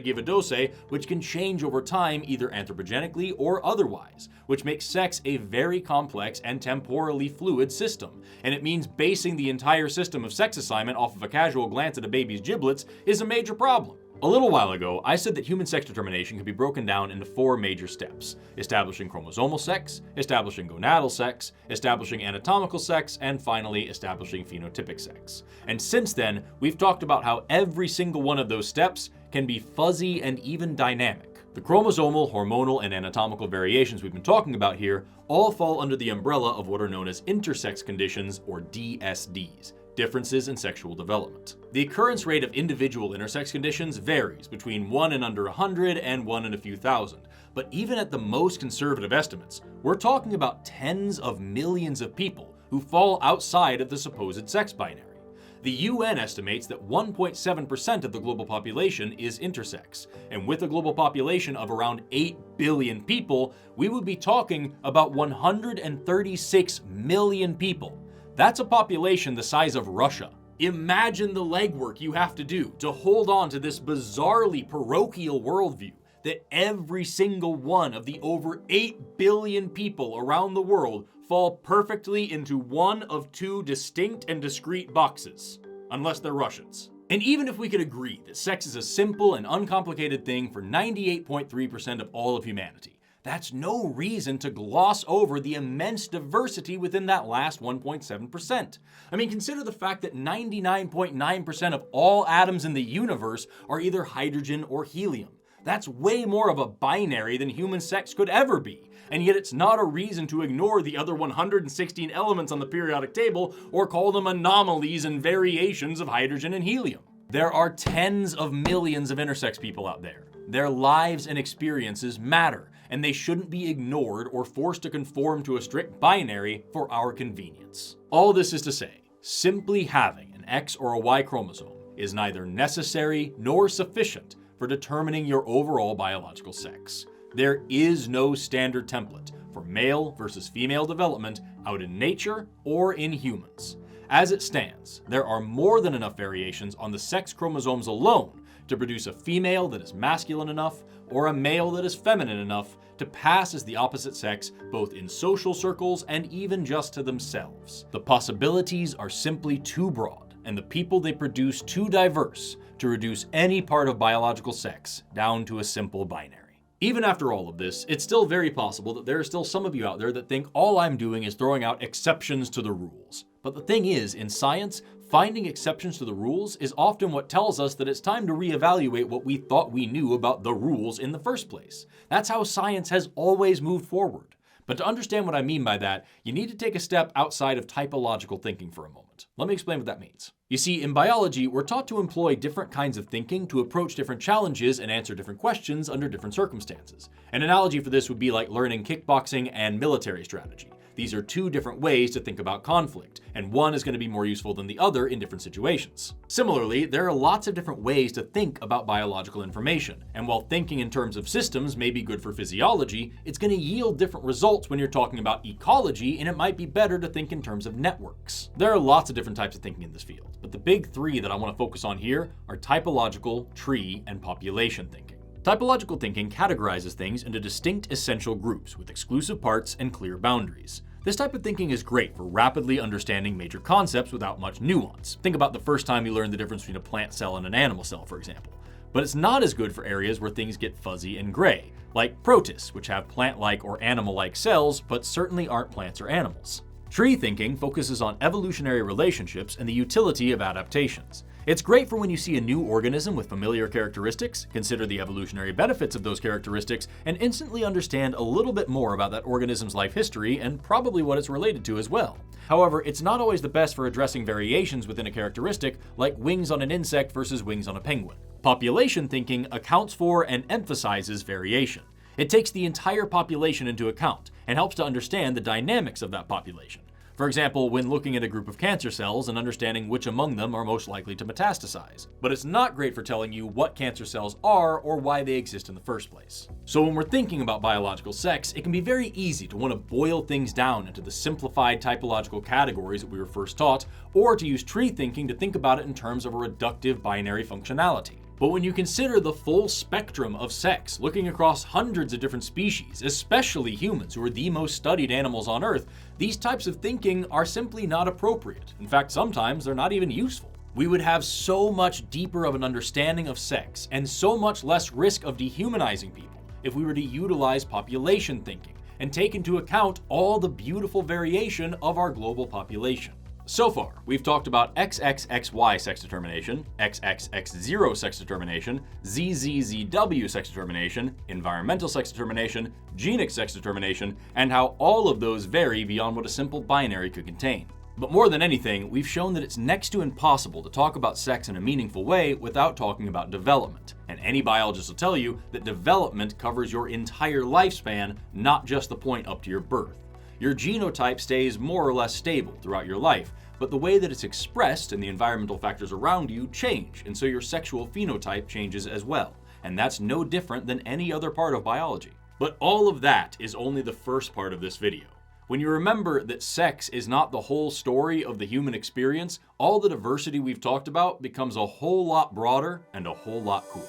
[SPEAKER 1] Givodose, which can change over time either anthropogenically or otherwise, which makes sex a very complex and temporally fluid system. And it means basing the entire system of sex assignment off of a casual glance at a baby's giblets is a major problem. A little while ago, I said that human sex determination can be broken down into 4 major steps: establishing chromosomal sex, establishing gonadal sex, establishing anatomical sex, and finally establishing phenotypic sex. And since then, we've talked about how every single one of those steps can be fuzzy and even dynamic. The chromosomal, hormonal, and anatomical variations we've been talking about here all fall under the umbrella of what are known as intersex conditions, or DSDs. Differences in sexual development. The occurrence rate of individual intersex conditions varies between 1 in under 100 and 1 in a few thousand. But even at the most conservative estimates, we're talking about tens of millions of people who fall outside of the supposed sex binary. The UN estimates that 1.7% of the global population is intersex, and with a global population of around 8 billion people, we would be talking about 136 million people. That's a population the size of Russia. Imagine the legwork you have to do to hold on to this bizarrely parochial worldview that every single one of the over 8 billion people around the world fall perfectly into one of 2 distinct and discrete boxes, unless they're Russians. And even if we could agree that sex is a simple and uncomplicated thing for 98.3% of all of humanity, that's no reason to gloss over the immense diversity within that last 1.7%. I mean, consider the fact that 99.9% of all atoms in the universe are either hydrogen or helium. That's way more of a binary than human sex could ever be. And yet it's not a reason to ignore the other 116 elements on the periodic table or call them anomalies and variations of hydrogen and helium. There are tens of millions of intersex people out there. Their lives and experiences matter, and they shouldn't be ignored or forced to conform to a strict binary for our convenience. All this is to say, simply having an X or a Y chromosome is neither necessary nor sufficient for determining your overall biological sex. There is no standard template for male versus female development out in nature or in humans. As it stands, there are more than enough variations on the sex chromosomes alone to produce a female that is masculine enough or a male that is feminine enough to pass as the opposite sex both in social circles and even just to themselves. The possibilities are simply too broad, and the people they produce too diverse to reduce any part of biological sex down to a simple binary. Even after all of this, it's still very possible that there are still some of you out there that think all I'm doing is throwing out exceptions to the rules. But the thing is, in science, finding exceptions to the rules is often what tells us that it's time to reevaluate what we thought we knew about the rules in the first place. That's how science has always moved forward. But to understand what I mean by that, you need to take a step outside of typological thinking for a moment. Let me explain what that means. You see, in biology, we're taught to employ different kinds of thinking to approach different challenges and answer different questions under different circumstances. An analogy for this would be like learning kickboxing and military strategy. These are 2 different ways to think about conflict, and one is going to be more useful than the other in different situations. Similarly, there are lots of different ways to think about biological information, and while thinking in terms of systems may be good for physiology, it's going to yield different results when you're talking about ecology, and it might be better to think in terms of networks. There are lots of different types of thinking in this field, but the big 3 that I want to focus on here are typological, tree, and population thinking. Typological thinking categorizes things into distinct essential groups with exclusive parts and clear boundaries. This type of thinking is great for rapidly understanding major concepts without much nuance. Think about the first time you learned the difference between a plant cell and an animal cell, for example. But it's not as good for areas where things get fuzzy and gray, like protists, which have plant-like or animal-like cells, but certainly aren't plants or animals. Tree thinking focuses on evolutionary relationships and the utility of adaptations. It's great for when you see a new organism with familiar characteristics, consider the evolutionary benefits of those characteristics, and instantly understand a little bit more about that organism's life history and probably what it's related to as well. However, it's not always the best for addressing variations within a characteristic, like wings on an insect versus wings on a penguin. Population thinking accounts for and emphasizes variation. It takes the entire population into account and helps to understand the dynamics of that population. For example, when looking at a group of cancer cells and understanding which among them are most likely to metastasize. But it's not great for telling you what cancer cells are or why they exist in the first place. So when we're thinking about biological sex, it can be very easy to want to boil things down into the simplified typological categories that we were first taught, or to use tree thinking to think about it in terms of a reductive binary functionality. But when you consider the full spectrum of sex, looking across hundreds of different species, especially humans who are the most studied animals on Earth, these types of thinking are simply not appropriate. In fact, sometimes they're not even useful. We would have so much deeper of an understanding of sex and so much less risk of dehumanizing people if we were to utilize population thinking and take into account all the beautiful variation of our global population. So far, we've talked about XXXY sex determination, XXX0 sex determination, ZZZW sex determination, environmental sex determination, genic sex determination, and how all of those vary beyond what a simple binary could contain. But more than anything, we've shown that it's next to impossible to talk about sex in a meaningful way without talking about development. And any biologist will tell you that development covers your entire lifespan, not just the point up to your birth. Your genotype stays more or less stable throughout your life, but the way that it's expressed and the environmental factors around you change, and so your sexual phenotype changes as well. And that's no different than any other part of biology. But all of that is only the first part of this video. When you remember that sex is not the whole story of the human experience, all the diversity we've talked about becomes a whole lot broader and a whole lot cooler.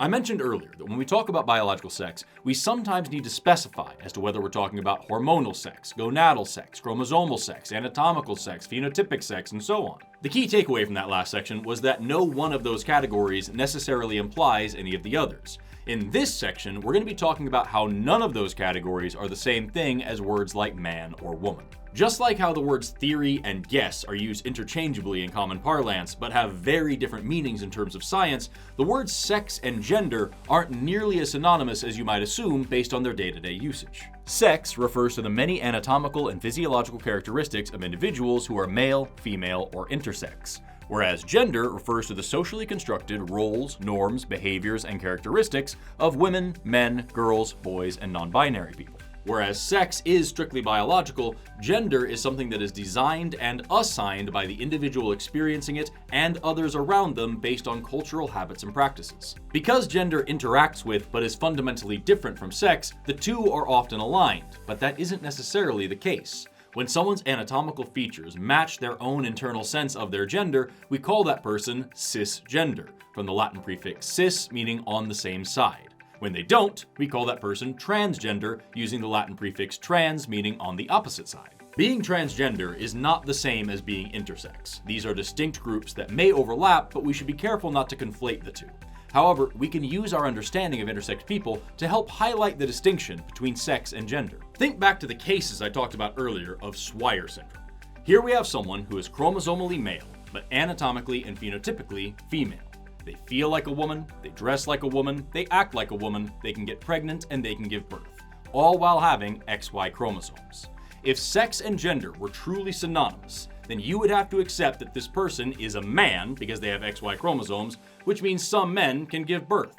[SPEAKER 1] I mentioned earlier that when we talk about biological sex, we sometimes need to specify as to whether we're talking about hormonal sex, gonadal sex, chromosomal sex, anatomical sex, phenotypic sex, and so on. The key takeaway from that last section was that no one of those categories necessarily implies any of the others. In this section, we're going to be talking about how none of those categories are the same thing as words like man or woman. Just like how the words theory and guess are used interchangeably in common parlance, but have very different meanings in terms of science, the words sex and gender aren't nearly as synonymous as you might assume based on their day-to-day usage. Sex refers to the many anatomical and physiological characteristics of individuals who are male, female, or intersex, whereas gender refers to the socially constructed roles, norms, behaviors, and characteristics of women, men, girls, boys, and non-binary people. Whereas sex is strictly biological, gender is something that is designed and assigned by the individual experiencing it and others around them based on cultural habits and practices. Because gender interacts with but is fundamentally different from sex, the two are often aligned, but that isn't necessarily the case. When someone's anatomical features match their own internal sense of their gender, we call that person cisgender, from the Latin prefix cis meaning on the same side. When they don't, we call that person transgender, using the Latin prefix trans meaning on the opposite side. Being transgender is not the same as being intersex. These are distinct groups that may overlap, but we should be careful not to conflate the two. However, we can use our understanding of intersex people to help highlight the distinction between sex and gender. Think back to the cases I talked about earlier of Swyer syndrome. Here we have someone who is chromosomally male, but anatomically and phenotypically female. They feel like a woman, they dress like a woman, they act like a woman, they can get pregnant, and they can give birth, all while having XY chromosomes. If sex and gender were truly synonymous, then you would have to accept that this person is a man because they have XY chromosomes, which means some men can give birth.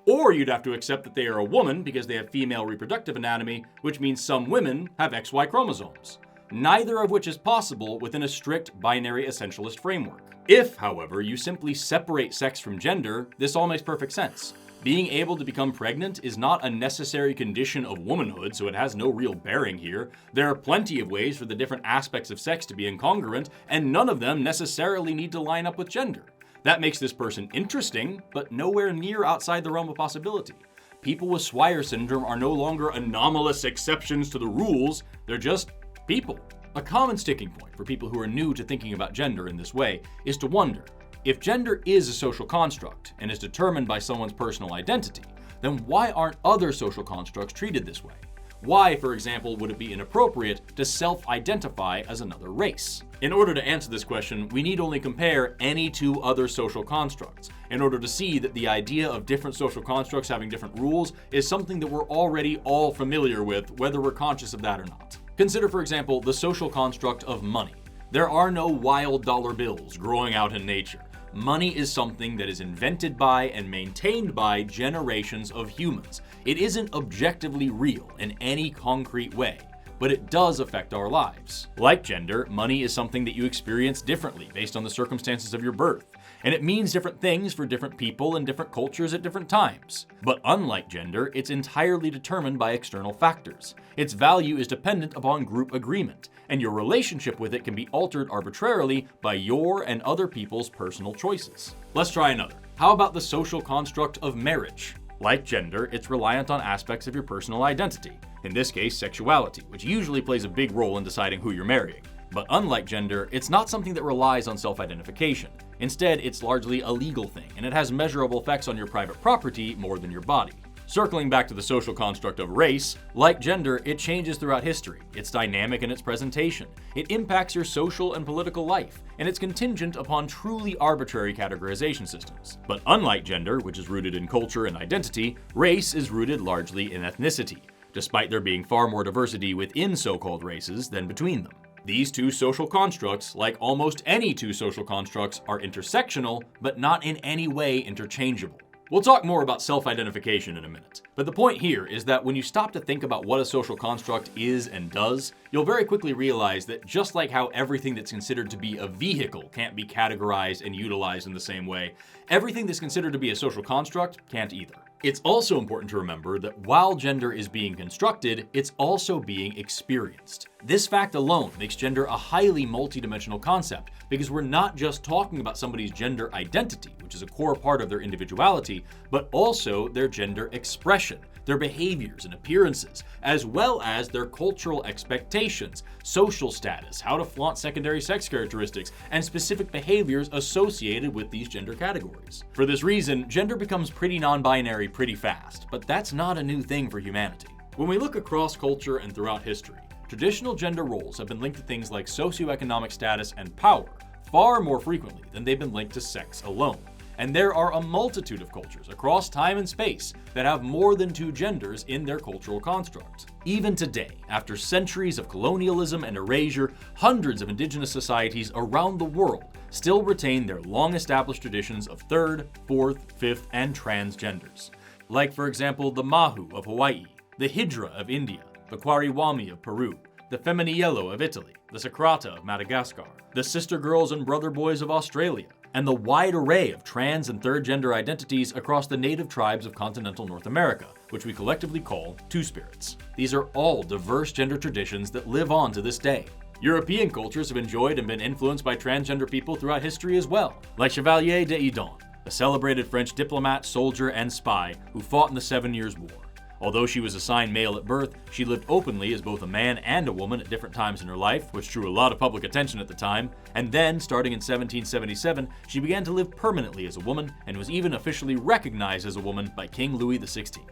[SPEAKER 1] Or you'd have to accept that they are a woman because they have female reproductive anatomy, which means some women have XY chromosomes. Neither of which is possible within a strict binary essentialist framework. If, however, you simply separate sex from gender, this all makes perfect sense. Being able to become pregnant is not a necessary condition of womanhood, so it has no real bearing here. There are plenty of ways for the different aspects of sex to be incongruent, and none of them necessarily need to line up with gender. That makes this person interesting, but nowhere near outside the realm of possibility. People with Swyer syndrome are no longer anomalous exceptions to the rules, they're just people. A common sticking point for people who are new to thinking about gender in this way is to wonder, if gender is a social construct and is determined by someone's personal identity, then why aren't other social constructs treated this way? Why, for example, would it be inappropriate to self-identify as another race? In order to answer this question, we need only compare any two other social constructs in order to see that the idea of different social constructs having different rules is something that we're already all familiar with, whether we're conscious of that or not. Consider, for example, the social construct of money. There are no wild dollar bills growing out in nature. money is something that is invented by and maintained by generations of humans. It isn't objectively real in any concrete way, but it does affect our lives. Like gender, money is something that you experience differently based on the circumstances of your birth, and it means different things for different people and different cultures at different times. But unlike gender, it's entirely determined by external factors. Its value is dependent upon group agreement, and your relationship with it can be altered arbitrarily by your and other people's personal choices. Let's try another. How about the social construct of marriage? Like gender, it's reliant on aspects of your personal identity, in this case sexuality, which usually plays a big role in deciding who you're marrying. But unlike gender, it's not something that relies on self-identification. Instead, it's largely a legal thing, and it has measurable effects on your private property more than your body. Circling back to the social construct of race, like gender, it changes throughout history. It's dynamic in its presentation. It impacts your social and political life, and it's contingent upon truly arbitrary categorization systems. But unlike gender, which is rooted in culture and identity, race is rooted largely in ethnicity, despite there being far more diversity within so-called races than between them. These two social constructs, like almost any two social constructs, are intersectional, but not in any way interchangeable. We'll talk more about self-identification in a minute, but the point here is that when you stop to think about what a social construct is and does, you'll very quickly realize that just like how everything that's considered to be a vehicle can't be categorized and utilized in the same way, everything that's considered to be a social construct can't either. It's also important to remember that while gender is being constructed, it's also being experienced. This fact alone makes gender a highly multidimensional concept, because we're not just talking about somebody's gender identity, which is a core part of their individuality, but also their gender expression, their behaviors and appearances, as well as their cultural expectations, social status, how to flaunt secondary sex characteristics, and specific behaviors associated with these gender categories. For this reason, gender becomes pretty non-binary pretty fast, but that's not a new thing for humanity. When we look across culture and throughout history, traditional gender roles have been linked to things like socioeconomic status and power far more frequently than they've been linked to sex alone. And there are a multitude of cultures across time and space that have more than two genders in their cultural construct. Even today, after centuries of colonialism and erasure, hundreds of indigenous societies around the world still retain their long-established traditions of third, fourth, fifth, and transgenders. Like, for example, the Mahu of Hawaii, the Hijra of India, the Kwariwami of Peru, the Feminiello of Italy, the Sacrata of Madagascar, the Sister Girls and Brother Boys of Australia, and the wide array of trans and third gender identities across the native tribes of continental North America, which we collectively call Two-Spirits. These are all diverse gender traditions that live on to this day. European cultures have enjoyed and been influenced by transgender people throughout history as well, like Chevalier d'Édon, a celebrated French diplomat, soldier, and spy who fought in the 7 Years' War. Although she was assigned male at birth, she lived openly as both a man and a woman at different times in her life, which drew a lot of public attention at the time. And then, starting in 1777, she began to live permanently as a woman and was even officially recognized as a woman by King Louis XVI.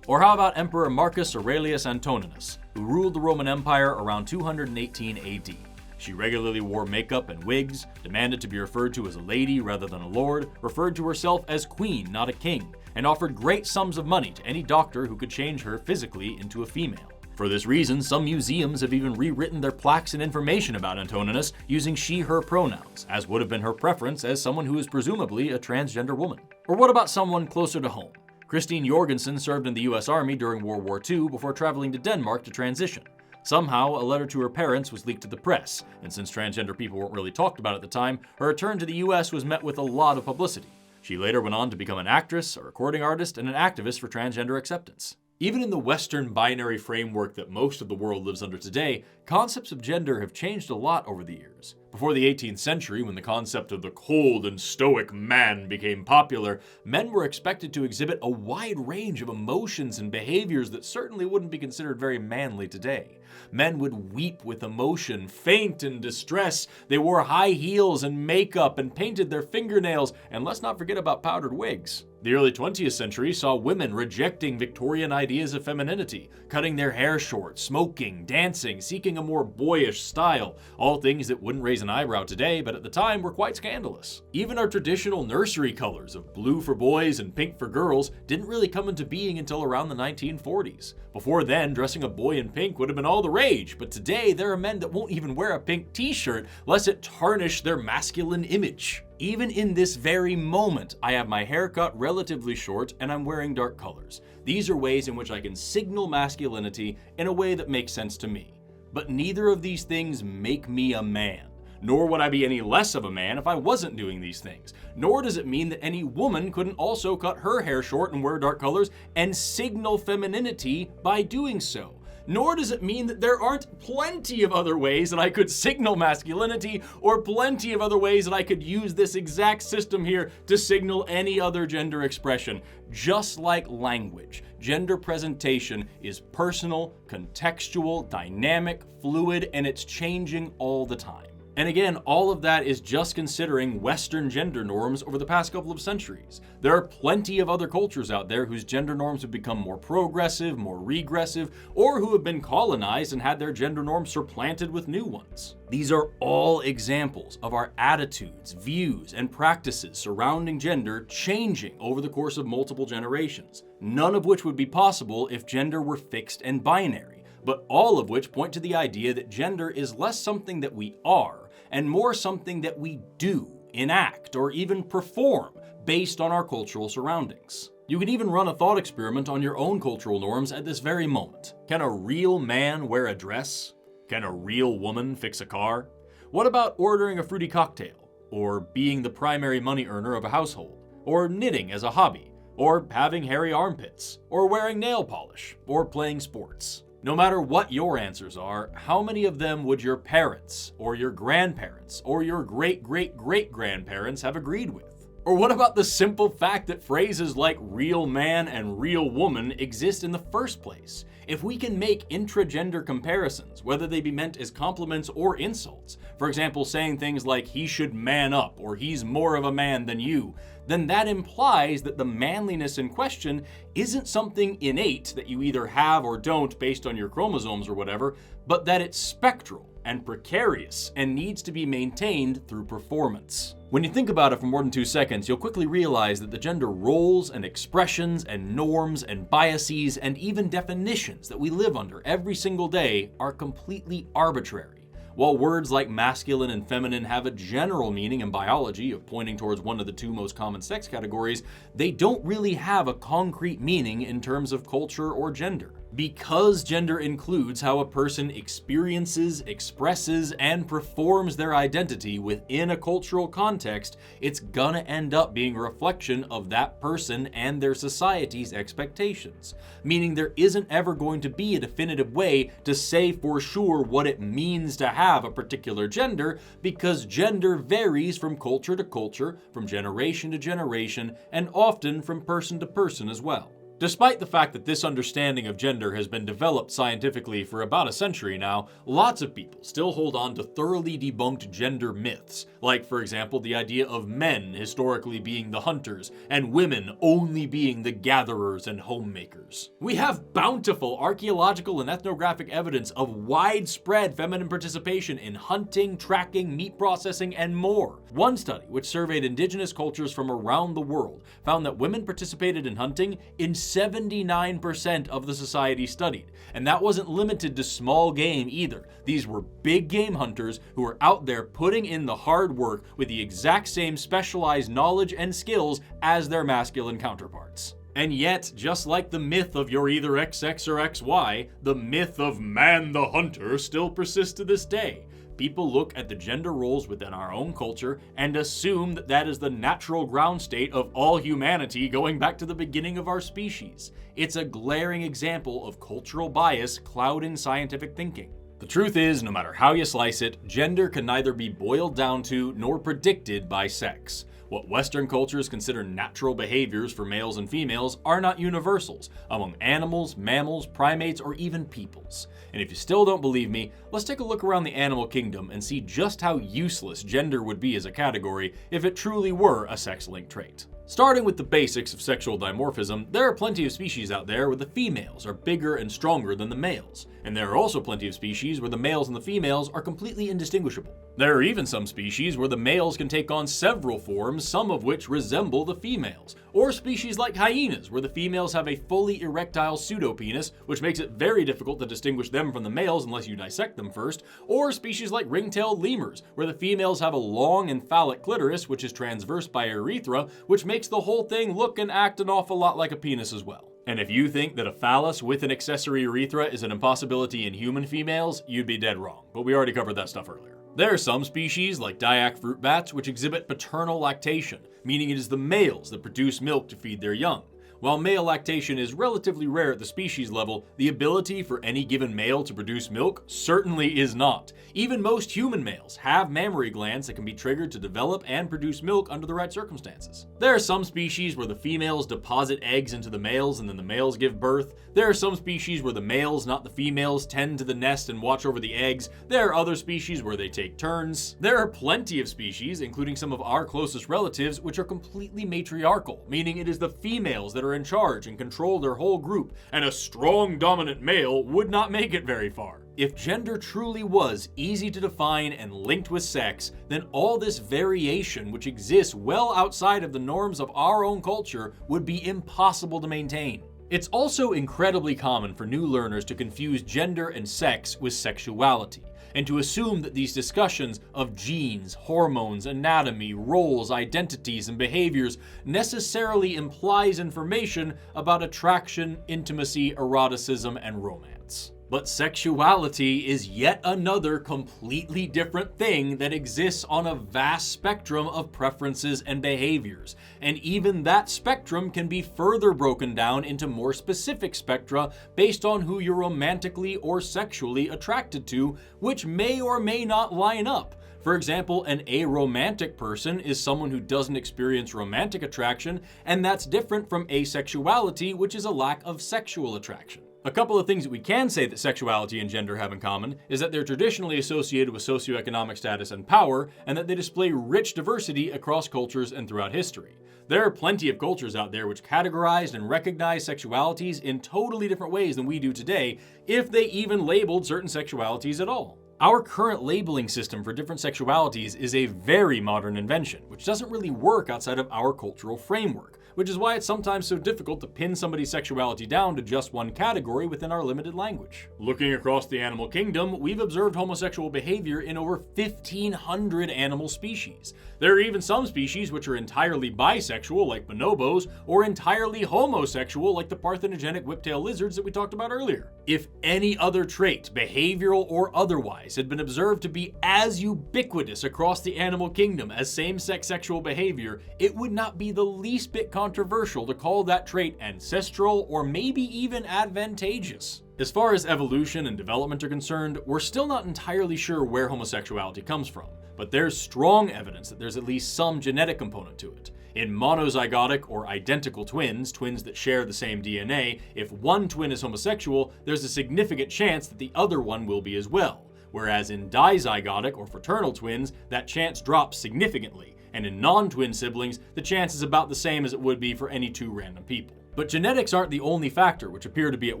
[SPEAKER 1] Or how about Emperor Marcus Aurelius Antoninus, who ruled the Roman Empire around 218 AD. She regularly wore makeup and wigs, demanded to be referred to as a lady rather than a lord, referred to herself as queen, not a king, and offered great sums of money to any doctor who could change her physically into a female. For this reason, some museums have even rewritten their plaques and information about Antoninus using she/her pronouns, as would have been her preference as someone who is presumably a transgender woman. Or what about someone closer to home? Christine Jorgensen served in the US Army during World War II before traveling to Denmark to transition. Somehow, a letter to her parents was leaked to the press, and since transgender people weren't really talked about at the time, her return to the US was met with a lot of publicity. She later went on to become an actress, a recording artist, and an activist for transgender acceptance. Even in the Western binary framework that most of the world lives under today, concepts of gender have changed a lot over the years. Before the 18th century, when the concept of the cold and stoic man became popular, men were expected to exhibit a wide range of emotions and behaviors that certainly wouldn't be considered very manly today. Men would weep with emotion, faint in distress. They wore high heels and makeup and painted their fingernails, and let's not forget about powdered wigs. The early 20th century saw women rejecting Victorian ideas of femininity, cutting their hair short, smoking, dancing, seeking a more boyish style, all things that wouldn't raise raise an eyebrow today, but at the time were quite scandalous. Even our traditional nursery colors of blue for boys and pink for girls didn't really come into being until around the 1940s. Before then, dressing a boy in pink would have been all the rage, but today there are men that won't even wear a pink t-shirt lest it tarnish their masculine image. Even in this very moment, I have my hair cut relatively short and I'm wearing dark colors. These are ways in which I can signal masculinity in a way that makes sense to me. But neither of these things make me a man. Nor would I be any less of a man if I wasn't doing these things. Nor does it mean that any woman couldn't also cut her hair short and wear dark colors and signal femininity by doing so. Nor does it mean that there aren't plenty of other ways that I could signal masculinity, or plenty of other ways that I could use this exact system here to signal any other gender expression. Just like language, gender presentation is personal, contextual, dynamic, fluid, and it's changing all the time. And again, all of that is just considering Western gender norms over the past couple of centuries. There are plenty of other cultures out there whose gender norms have become more progressive, more regressive, or who have been colonized and had their gender norms supplanted with new ones. These are all examples of our attitudes, views, and practices surrounding gender changing over the course of multiple generations, none of which would be possible if gender were fixed and binary, but all of which point to the idea that gender is less something that we are and more something that we do, enact, or even perform based on our cultural surroundings. You can even run a thought experiment on your own cultural norms at this very moment. Can a real man wear a dress? Can a real woman fix a car? What about ordering a fruity cocktail? Or being the primary money earner of a household? Or knitting as a hobby? Or having hairy armpits? Or wearing nail polish? Or playing sports? No matter what your answers are, how many of them would your parents, or your grandparents, or your great-great-great-grandparents have agreed with? Or what about the simple fact that phrases like real man and real woman exist in the first place? If we can make intragender comparisons, whether they be meant as compliments or insults, for example saying things like he should man up or he's more of a man than you, then that implies that the manliness in question isn't something innate that you either have or don't based on your chromosomes or whatever, but that it's spectral and precarious and needs to be maintained through performance. When you think about it for more than 2 seconds, you'll quickly realize that the gender roles and expressions and norms and biases and even definitions that we live under every single day are completely arbitrary. While words like masculine and feminine have a general meaning in biology of pointing towards one of the 2 most common sex categories, they don't really have a concrete meaning in terms of culture or gender. Because gender includes how a person experiences, expresses, and performs their identity within a cultural context, it's gonna end up being a reflection of that person and their society's expectations. Meaning there isn't ever going to be a definitive way to say for sure what it means to have a particular gender, because gender varies from culture to culture, from generation to generation, and often from person to person as well. Despite the fact that this understanding of gender has been developed scientifically for about a century now, lots of people still hold on to thoroughly debunked gender myths, like for example the idea of men historically being the hunters and women only being the gatherers and homemakers. We have bountiful archaeological and ethnographic evidence of widespread feminine participation in hunting, tracking, meat processing, and more. One study, which surveyed indigenous cultures from around the world, found that women participated in hunting in 79% of the society studied. And that wasn't limited to small game either. These were big game hunters who were out there putting in the hard work with the exact same specialized knowledge and skills as their masculine counterparts. And yet, just like the myth of you're either XX or XY, the myth of man the hunter still persists to this day. People look at the gender roles within our own culture and assume that that is the natural ground state of all humanity going back to the beginning of our species. It's a glaring example of cultural bias clouding scientific thinking. The truth is, no matter how you slice it, gender can neither be boiled down to nor predicted by sex. What Western cultures consider natural behaviors for males and females are not universals among animals, mammals, primates, or even peoples. And if you still don't believe me, let's take a look around the animal kingdom and see just how useless gender would be as a category if it truly were a sex-linked trait. Starting with the basics of sexual dimorphism, there are plenty of species out there where the females are bigger and stronger than the males, and there are also plenty of species where the males and the females are completely indistinguishable. There are even some species where the males can take on several forms, some of which resemble the females, or species like hyenas where the females have a fully erectile pseudopenis, which makes it very difficult to distinguish them from the males unless you dissect them first, or species like ring-tailed lemurs where the females have a long and phallic clitoris, which is transversed by urethra, which makes the whole thing look and act an awful lot like a penis as well. And if you think that a phallus with an accessory urethra is an impossibility in human females, you'd be dead wrong, but we already covered that stuff earlier. There are some species, like dyak fruit bats, which exhibit paternal lactation, meaning it is the males that produce milk to feed their young. While male lactation is relatively rare at the species level, the ability for any given male to produce milk certainly is not. Even most human males have mammary glands that can be triggered to develop and produce milk under the right circumstances. There are some species where the females deposit eggs into the males and then the males give birth. There are some species where the males, not the females, tend to the nest and watch over the eggs. There are other species where they take turns. There are plenty of species, including some of our closest relatives, which are completely matriarchal, meaning it is the females that are in charge and control their whole group, and a strong dominant male would not make it very far. If gender truly was easy to define and linked with sex, then all this variation which exists well outside of the norms of our own culture would be impossible to maintain. It's also incredibly common for new learners to confuse gender and sex with sexuality, and to assume that these discussions of genes, hormones, anatomy, roles, identities, and behaviors necessarily implies information about attraction, intimacy, eroticism, and romance. But sexuality is yet another completely different thing that exists on a vast spectrum of preferences and behaviors, and even that spectrum can be further broken down into more specific spectra based on who you're romantically or sexually attracted to, which may or may not line up. For example, an aromantic person is someone who doesn't experience romantic attraction, and that's different from asexuality, which is a lack of sexual attraction. A couple of things that we can say that sexuality and gender have in common is that they're traditionally associated with socioeconomic status and power, and that they display rich diversity across cultures and throughout history. There are plenty of cultures out there which categorized and recognized sexualities in totally different ways than we do today, if they even labeled certain sexualities at all. Our current labeling system for different sexualities is a very modern invention, which doesn't really work outside of our cultural framework, which is why it's sometimes so difficult to pin somebody's sexuality down to just one category within our limited language. Looking across the animal kingdom, we've observed homosexual behavior in over 1,500 animal species. There are even some species which are entirely bisexual, like bonobos, or entirely homosexual, like the parthenogenic whiptail lizards that we talked about earlier. If any other trait, behavioral or otherwise, had been observed to be as ubiquitous across the animal kingdom as same-sex sexual behavior, it would not be the least bit controversial to call that trait ancestral or maybe even advantageous. As far as evolution and development are concerned, we're still not entirely sure where homosexuality comes from, but there's strong evidence that there's at least some genetic component to it. In monozygotic or identical twins, twins that share the same DNA, if one twin is homosexual, there's a significant chance that the other one will be as well. Whereas in dizygotic or fraternal twins, that chance drops significantly, and in non-twin siblings, the chance is about the same as it would be for any two random people. But genetics aren't the only factor which appear to be at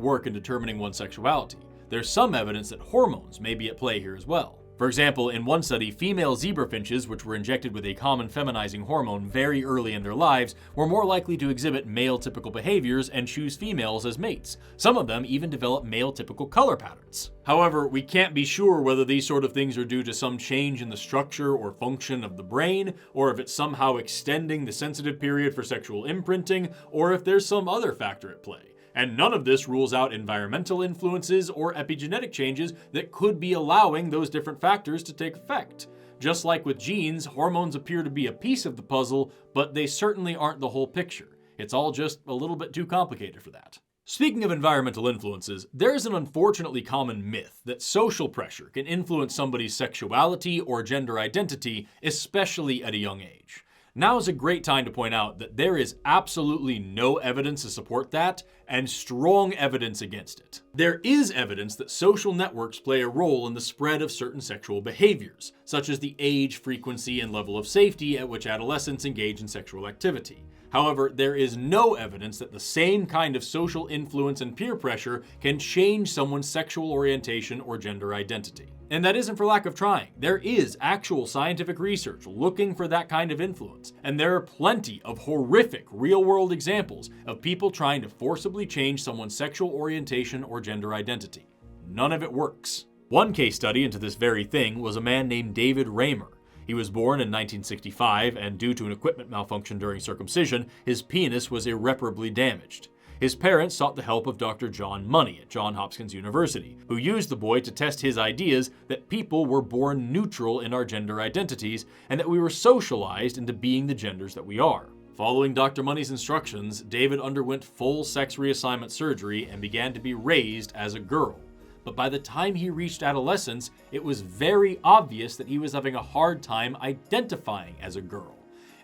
[SPEAKER 1] work in determining one's sexuality. There's some evidence that hormones may be at play here as well. For example, in one study, female zebra finches, which were injected with a common feminizing hormone very early in their lives, were more likely to exhibit male-typical behaviors and choose females as mates. Some of them even develop male-typical color patterns. However, we can't be sure whether these sort of things are due to some change in the structure or function of the brain, or if it's somehow extending the sensitive period for sexual imprinting, or if there's some other factor at play. And none of this rules out environmental influences or epigenetic changes that could be allowing those different factors to take effect. Just like with genes, hormones appear to be a piece of the puzzle, but they certainly aren't the whole picture. It's all just a little bit too complicated for that. Speaking of environmental influences, there's an unfortunately common myth that social pressure can influence somebody's sexuality or gender identity, especially at a young age. Now is a great time to point out that there is absolutely no evidence to support that, and strong evidence against it. There is evidence that social networks play a role in the spread of certain sexual behaviors, such as the age, frequency, and level of safety at which adolescents engage in sexual activity. However, there is no evidence that the same kind of social influence and peer pressure can change someone's sexual orientation or gender identity. And that isn't for lack of trying. There is actual scientific research looking for that kind of influence, and there are plenty of horrific real-world examples of people trying to forcibly change someone's sexual orientation or gender identity. None of it works. One case study into this very thing was a man named David Reimer. He was born in 1965, and due to an equipment malfunction during circumcision, his penis was irreparably damaged. His parents sought the help of Dr. John Money at Johns Hopkins University, who used the boy to test his ideas that people were born neutral in our gender identities and that we were socialized into being the genders that we are. Following Dr. Money's instructions, David underwent full sex reassignment surgery and began to be raised as a girl. But by the time he reached adolescence, it was very obvious that he was having a hard time identifying as a girl.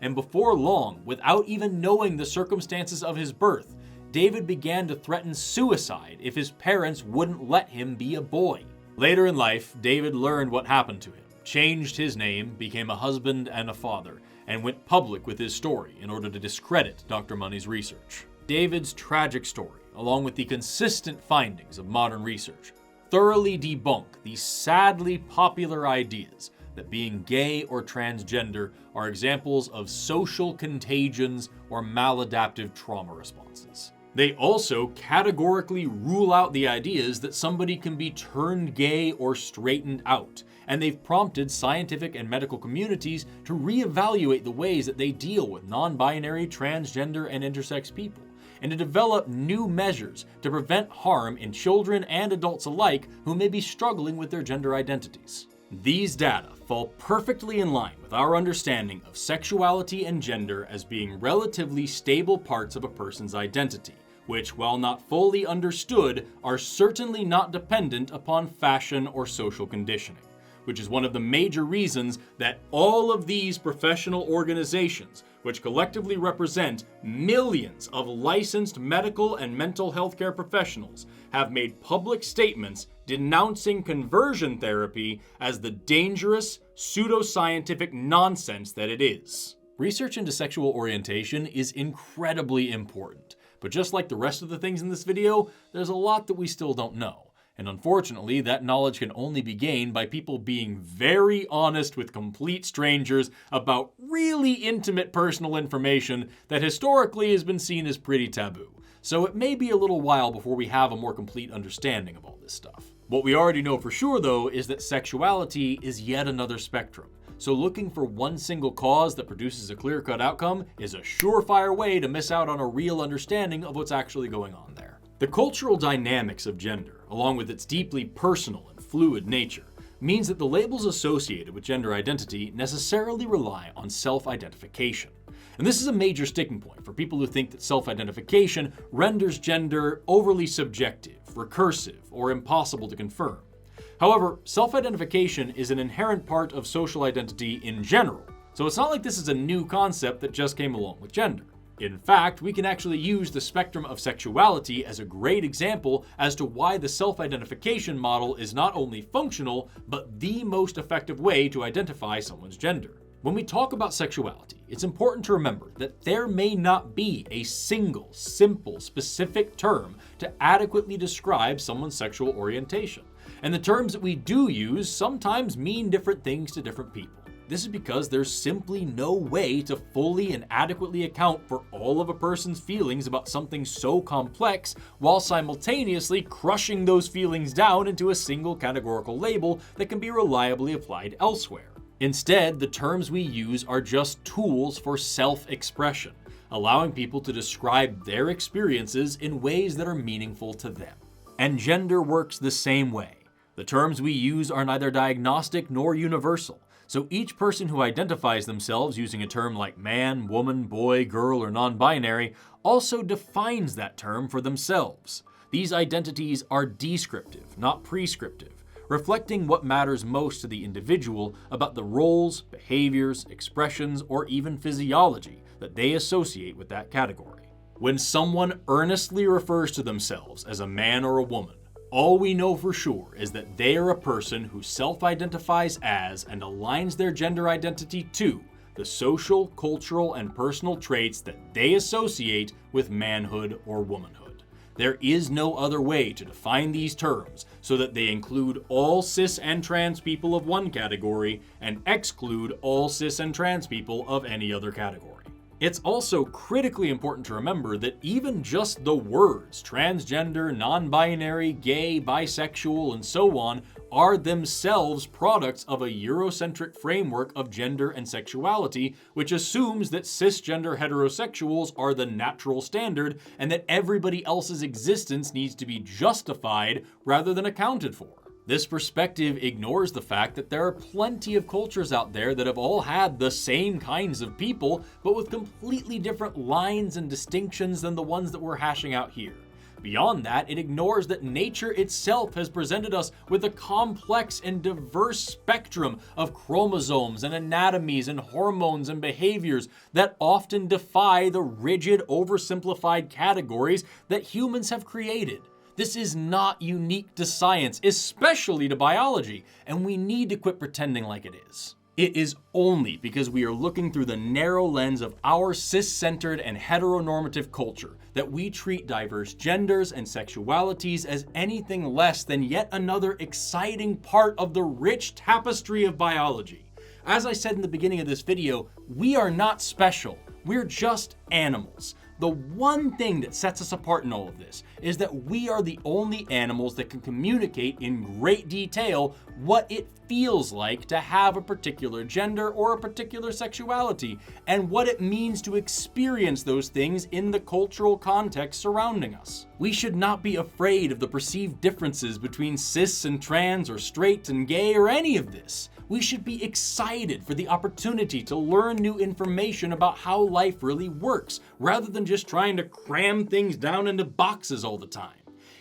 [SPEAKER 1] And before long, without even knowing the circumstances of his birth, David began to threaten suicide if his parents wouldn't let him be a boy. Later in life, David learned what happened to him, changed his name, became a husband and a father, and went public with his story in order to discredit Dr. Money's research. David's tragic story, along with the consistent findings of modern research, thoroughly debunk the sadly popular ideas that being gay or transgender are examples of social contagions or maladaptive trauma responses. They also categorically rule out the ideas that somebody can be turned gay or straightened out, and they've prompted scientific and medical communities to reevaluate the ways that they deal with non-binary, transgender, and intersex people, and to develop new measures to prevent harm in children and adults alike who may be struggling with their gender identities. These data fall perfectly in line with our understanding of sexuality and gender as being relatively stable parts of a person's identity, which, while not fully understood, are certainly not dependent upon fashion or social conditioning, which is one of the major reasons that all of these professional organizations, which collectively represent millions of licensed medical and mental health care professionals, have made public statements denouncing conversion therapy as the dangerous, pseudoscientific nonsense that it is. Research into sexual orientation is incredibly important, but just like the rest of the things in this video, there's a lot that we still don't know. And unfortunately, that knowledge can only be gained by people being very honest with complete strangers about really intimate personal information that historically has been seen as pretty taboo. So it may be a little while before we have a more complete understanding of all this stuff. What we already know for sure, though, is that sexuality is yet another spectrum. So looking for one single cause that produces a clear-cut outcome is a surefire way to miss out on a real understanding of what's actually going on there. The cultural dynamics of gender, along with its deeply personal and fluid nature, means that the labels associated with gender identity necessarily rely on self-identification. And this is a major sticking point for people who think that self-identification renders gender overly subjective, recursive, or impossible to confirm. However, self-identification is an inherent part of social identity in general, so it's not like this is a new concept that just came along with gender. In fact, we can actually use the spectrum of sexuality as a great example as to why the self-identification model is not only functional, but the most effective way to identify someone's gender. When we talk about sexuality, it's important to remember that there may not be a single, simple, specific term to adequately describe someone's sexual orientation. And the terms that we do use sometimes mean different things to different people. This is because there's simply no way to fully and adequately account for all of a person's feelings about something so complex while simultaneously crushing those feelings down into a single categorical label that can be reliably applied elsewhere. Instead, the terms we use are just tools for self-expression, allowing people to describe their experiences in ways that are meaningful to them. And gender works the same way. The terms we use are neither diagnostic nor universal. So each person who identifies themselves using a term like man, woman, boy, girl, or non-binary also defines that term for themselves. These identities are descriptive, not prescriptive, reflecting what matters most to the individual about the roles, behaviors, expressions, or even physiology that they associate with that category. When someone earnestly refers to themselves as a man or a woman, all we know for sure is that they are a person who self-identifies as and aligns their gender identity to the social, cultural, and personal traits that they associate with manhood or womanhood. There is no other way to define these terms so that they include all cis and trans people of one category and exclude all cis and trans people of any other category. It's also critically important to remember that even just the words transgender, non-binary, gay, bisexual, and so on are themselves products of a Eurocentric framework of gender and sexuality, which assumes that cisgender heterosexuals are the natural standard and that everybody else's existence needs to be justified rather than accounted for. This perspective ignores the fact that there are plenty of cultures out there that have all had the same kinds of people, but with completely different lines and distinctions than the ones that we're hashing out here. Beyond that, it ignores that nature itself has presented us with a complex and diverse spectrum of chromosomes and anatomies and hormones and behaviors that often defy the rigid, oversimplified categories that humans have created. This is not unique to science, especially to biology, and we need to quit pretending like it is. It is only because we are looking through the narrow lens of our cis-centered and heteronormative culture that we treat diverse genders and sexualities as anything less than yet another exciting part of the rich tapestry of biology. As I said in the beginning of this video, we are not special. We're just animals. The one thing that sets us apart in all of this is that we are the only animals that can communicate in great detail what it feels like to have a particular gender or a particular sexuality, and what it means to experience those things in the cultural context surrounding us. We should not be afraid of the perceived differences between cis and trans or straight and gay or any of this. We should be excited for the opportunity to learn new information about how life really works, rather than just trying to cram things down into boxes all the time.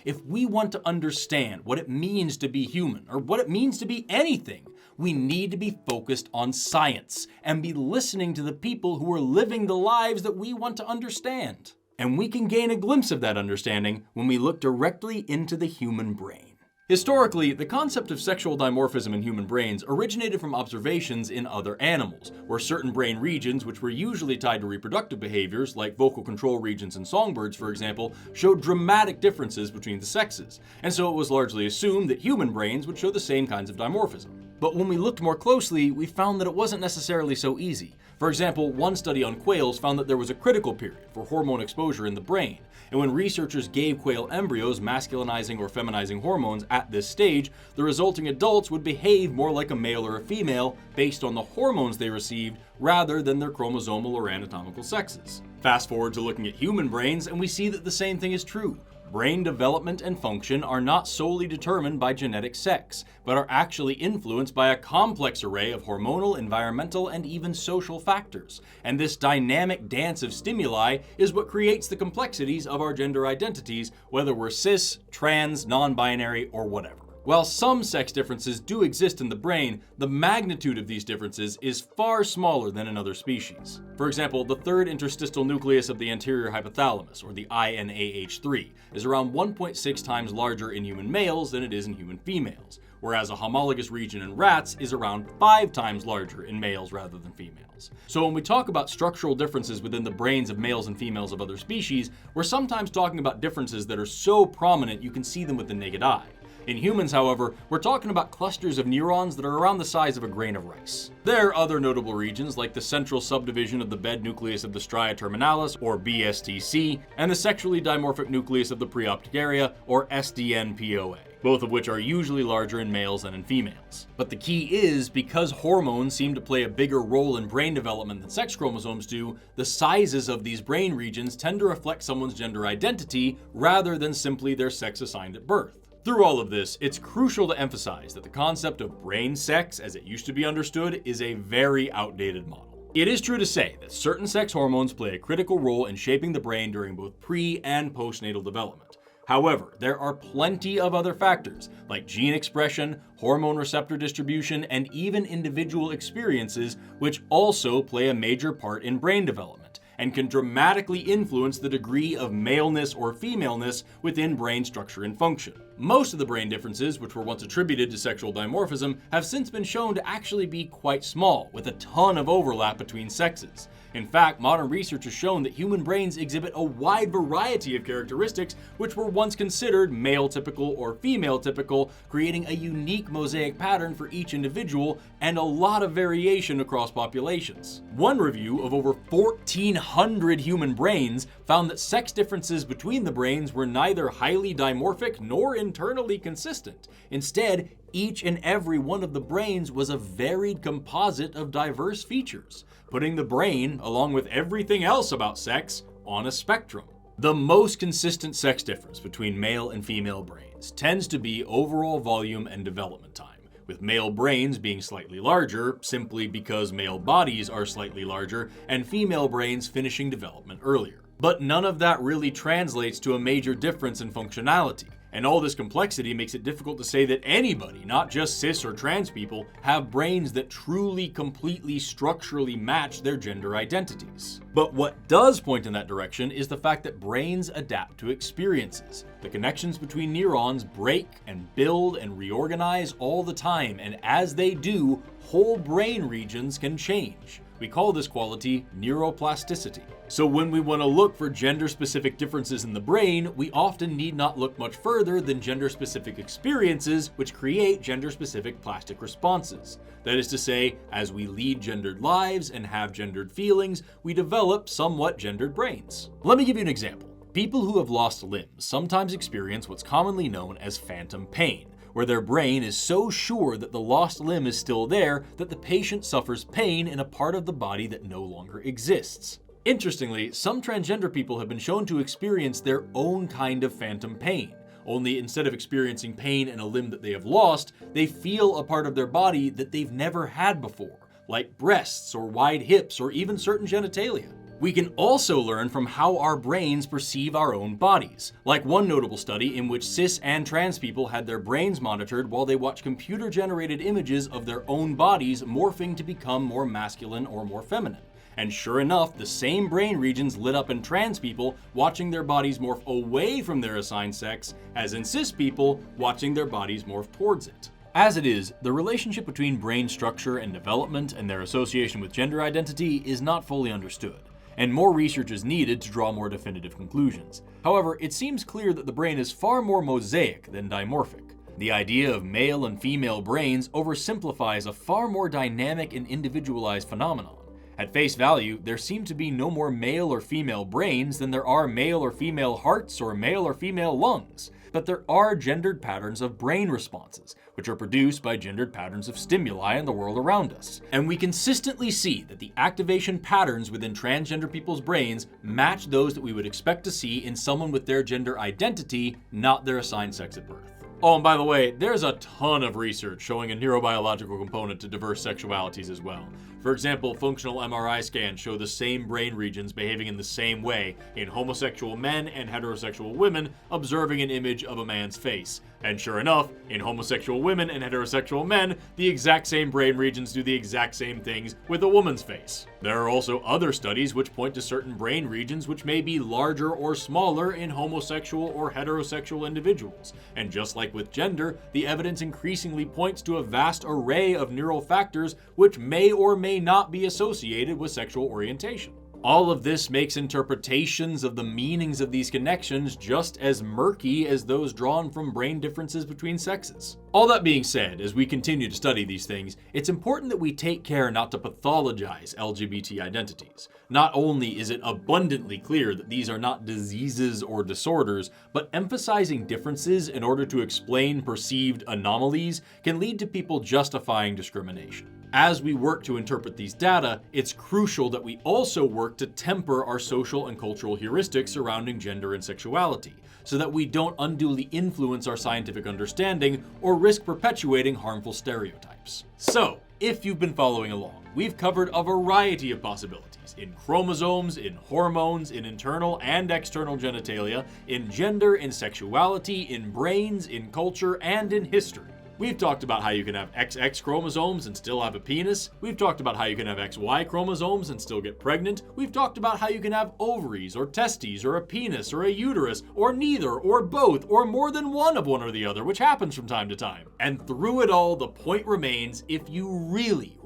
[SPEAKER 1] If we want to understand what it means to be human, or what it means to be anything, we need to be focused on science and be listening to the people who are living the lives that we want to understand. And we can gain a glimpse of that understanding when we look directly into the human brain. Historically, the concept of sexual dimorphism in human brains originated from observations in other animals, where certain brain regions, which were usually tied to reproductive behaviors, like vocal control regions in songbirds, for example, showed dramatic differences between the sexes, and so it was largely assumed that human brains would show the same kinds of dimorphism. But when we looked more closely, we found that it wasn't necessarily so easy. For example, one study on quails found that there was a critical period for hormone exposure in the brain, and when researchers gave quail embryos masculinizing or feminizing hormones at this stage, the resulting adults would behave more like a male or a female based on the hormones they received rather than their chromosomal or anatomical sexes. Fast forward to looking at human brains, and we see that the same thing is true. Brain development and function are not solely determined by genetic sex, but are actually influenced by a complex array of hormonal, environmental, and even social factors. And this dynamic dance of stimuli is what creates the complexities of our gender identities, whether we're cis, trans, non-binary, or whatever. While some sex differences do exist in the brain, the magnitude of these differences is far smaller than in other species. For example, the third interstitial nucleus of the anterior hypothalamus, or the INAH3, is around 1.6 times larger in human males than it is in human females, whereas a homologous region in rats is around 5 times larger in males rather than females. So when we talk about structural differences within the brains of males and females of other species, we're sometimes talking about differences that are so prominent you can see them with the naked eye. In humans, however, we're talking about clusters of neurons that are around the size of a grain of rice. There are other notable regions like the central subdivision of the bed nucleus of the stria terminalis, or BSTC, and the sexually dimorphic nucleus of the preoptic area, or SDNPOA, both of which are usually larger in males than in females. But the key is, because hormones seem to play a bigger role in brain development than sex chromosomes do, the sizes of these brain regions tend to reflect someone's gender identity rather than simply their sex assigned at birth. Through all of this, it's crucial to emphasize that the concept of brain sex, as it used to be understood, is a very outdated model. It is true to say that certain sex hormones play a critical role in shaping the brain during both pre- and postnatal development. However, there are plenty of other factors, like gene expression, hormone receptor distribution, and even individual experiences, which also play a major part in brain development. and can dramatically influence the degree of maleness or femaleness within brain structure and function. Most of the brain differences, which were once attributed to sexual dimorphism, have since been shown to actually be quite small, with a ton of overlap between sexes. In fact, modern research has shown that human brains exhibit a wide variety of characteristics which were once considered male-typical or female-typical, creating a unique mosaic pattern for each individual and a lot of variation across populations. One review of over 1,400 human brains found that sex differences between the brains were neither highly dimorphic nor internally consistent. Instead, each and every one of the brains was a varied composite of diverse features, putting the brain, along with everything else about sex, on a spectrum. The most consistent sex difference between male and female brains tends to be overall volume and development time, with male brains being slightly larger simply because male bodies are slightly larger, and female brains finishing development earlier. But none of that really translates to a major difference in functionality. And all this complexity makes it difficult to say that anybody, not just cis or trans people, have brains that truly, completely, structurally match their gender identities. But what does point in that direction is the fact that brains adapt to experiences. The connections between neurons break and build and reorganize all the time, and as they do, whole brain regions can change. We call this quality neuroplasticity. So when we want to look for gender-specific differences in the brain, we often need not look much further than gender-specific experiences, which create gender-specific plastic responses. That is to say, as we lead gendered lives and have gendered feelings, we develop somewhat gendered brains. Let me give you an example. People who have lost limbs sometimes experience what's commonly known as phantom pain, where their brain is so sure that the lost limb is still there that the patient suffers pain in a part of the body that no longer exists. Interestingly, some transgender people have been shown to experience their own kind of phantom pain, only instead of experiencing pain in a limb that they have lost, they feel a part of their body that they've never had before, like breasts or wide hips or even certain genitalia. We can also learn from how our brains perceive our own bodies, like one notable study in which cis and trans people had their brains monitored while they watched computer-generated images of their own bodies morphing to become more masculine or more feminine. And sure enough, the same brain regions lit up in trans people watching their bodies morph away from their assigned sex, as in cis people watching their bodies morph towards it. As it is, the relationship between brain structure and development and their association with gender identity is not fully understood, and more research is needed to draw more definitive conclusions. However, it seems clear that the brain is far more mosaic than dimorphic. The idea of male and female brains oversimplifies a far more dynamic and individualized phenomenon. At face value, there seem to be no more male or female brains than there are male or female hearts or male or female lungs. But there are gendered patterns of brain responses, which are produced by gendered patterns of stimuli in the world around us. And we consistently see that the activation patterns within transgender people's brains match those that we would expect to see in someone with their gender identity, not their assigned sex at birth. Oh, and by the way, there's a ton of research showing a neurobiological component to diverse sexualities as well. For example, functional MRI scans show the same brain regions behaving in the same way in homosexual men and heterosexual women observing an image of a man's face. And sure enough, in homosexual women and heterosexual men, the exact same brain regions do the exact same things with a woman's face. There are also other studies which point to certain brain regions which may be larger or smaller in homosexual or heterosexual individuals. And just like with gender, the evidence increasingly points to a vast array of neural factors which may or may not be associated with sexual orientation. All of this makes interpretations of the meanings of these connections just as murky as those drawn from brain differences between sexes. All that being said, as we continue to study these things, it's important that we take care not to pathologize LGBT identities. Not only is it abundantly clear that these are not diseases or disorders, but emphasizing differences in order to explain perceived anomalies can lead to people justifying discrimination. As we work to interpret these data, it's crucial that we also work to temper our social and cultural heuristics surrounding gender and sexuality, so that we don't unduly influence our scientific understanding or risk perpetuating harmful stereotypes. So, if you've been following along, we've covered a variety of possibilities in chromosomes, in hormones, in internal and external genitalia, in gender, in sexuality, in brains, in culture, and in history. We've talked about how you can have XX chromosomes and still have a penis. We've talked about how you can have XY chromosomes and still get pregnant. We've talked about how you can have ovaries or testes or a penis or a uterus or neither or both or more than one of one or the other, which happens from time to time. And through it all, the point remains, if you really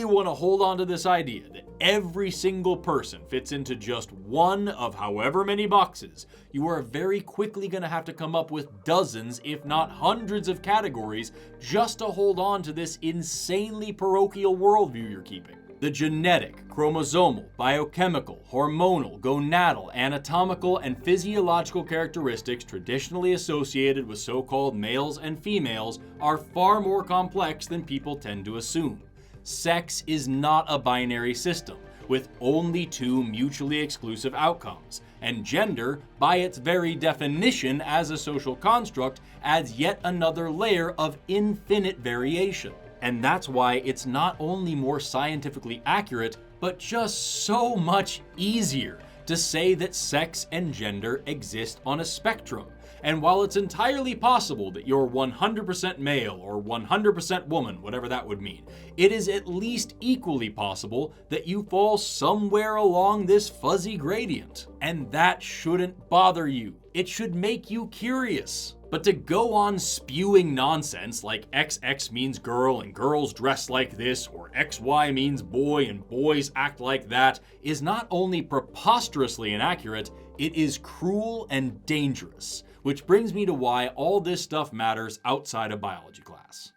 [SPEAKER 1] want to hold on to this idea that every single person fits into just one of however many boxes, you are very quickly going to have to come up with dozens, if not hundreds of categories just to hold on to this insanely parochial worldview you're keeping. The genetic, chromosomal, biochemical, hormonal, gonadal, anatomical, and physiological characteristics traditionally associated with so-called males and females are far more complex than people tend to assume. Sex is not a binary system with only two mutually exclusive outcomes, and gender, by its very definition as a social construct, adds yet another layer of infinite variation. And that's why it's not only more scientifically accurate, but just so much easier to say that sex and gender exist on a spectrum. And while it's entirely possible that you're 100% male or 100% woman, whatever that would mean, it is at least equally possible that you fall somewhere along this fuzzy gradient. And that shouldn't bother you. It should make you curious. But to go on spewing nonsense like XX means girl and girls dress like this, or XY means boy and boys act like that, is not only preposterously inaccurate, it is cruel and dangerous. Which brings me to why all this stuff matters outside of biology class.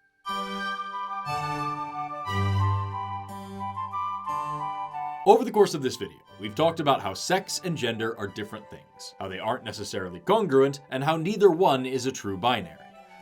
[SPEAKER 1] Over the course of this video, we've talked about how sex and gender are different things, how they aren't necessarily congruent, and how neither one is a true binary.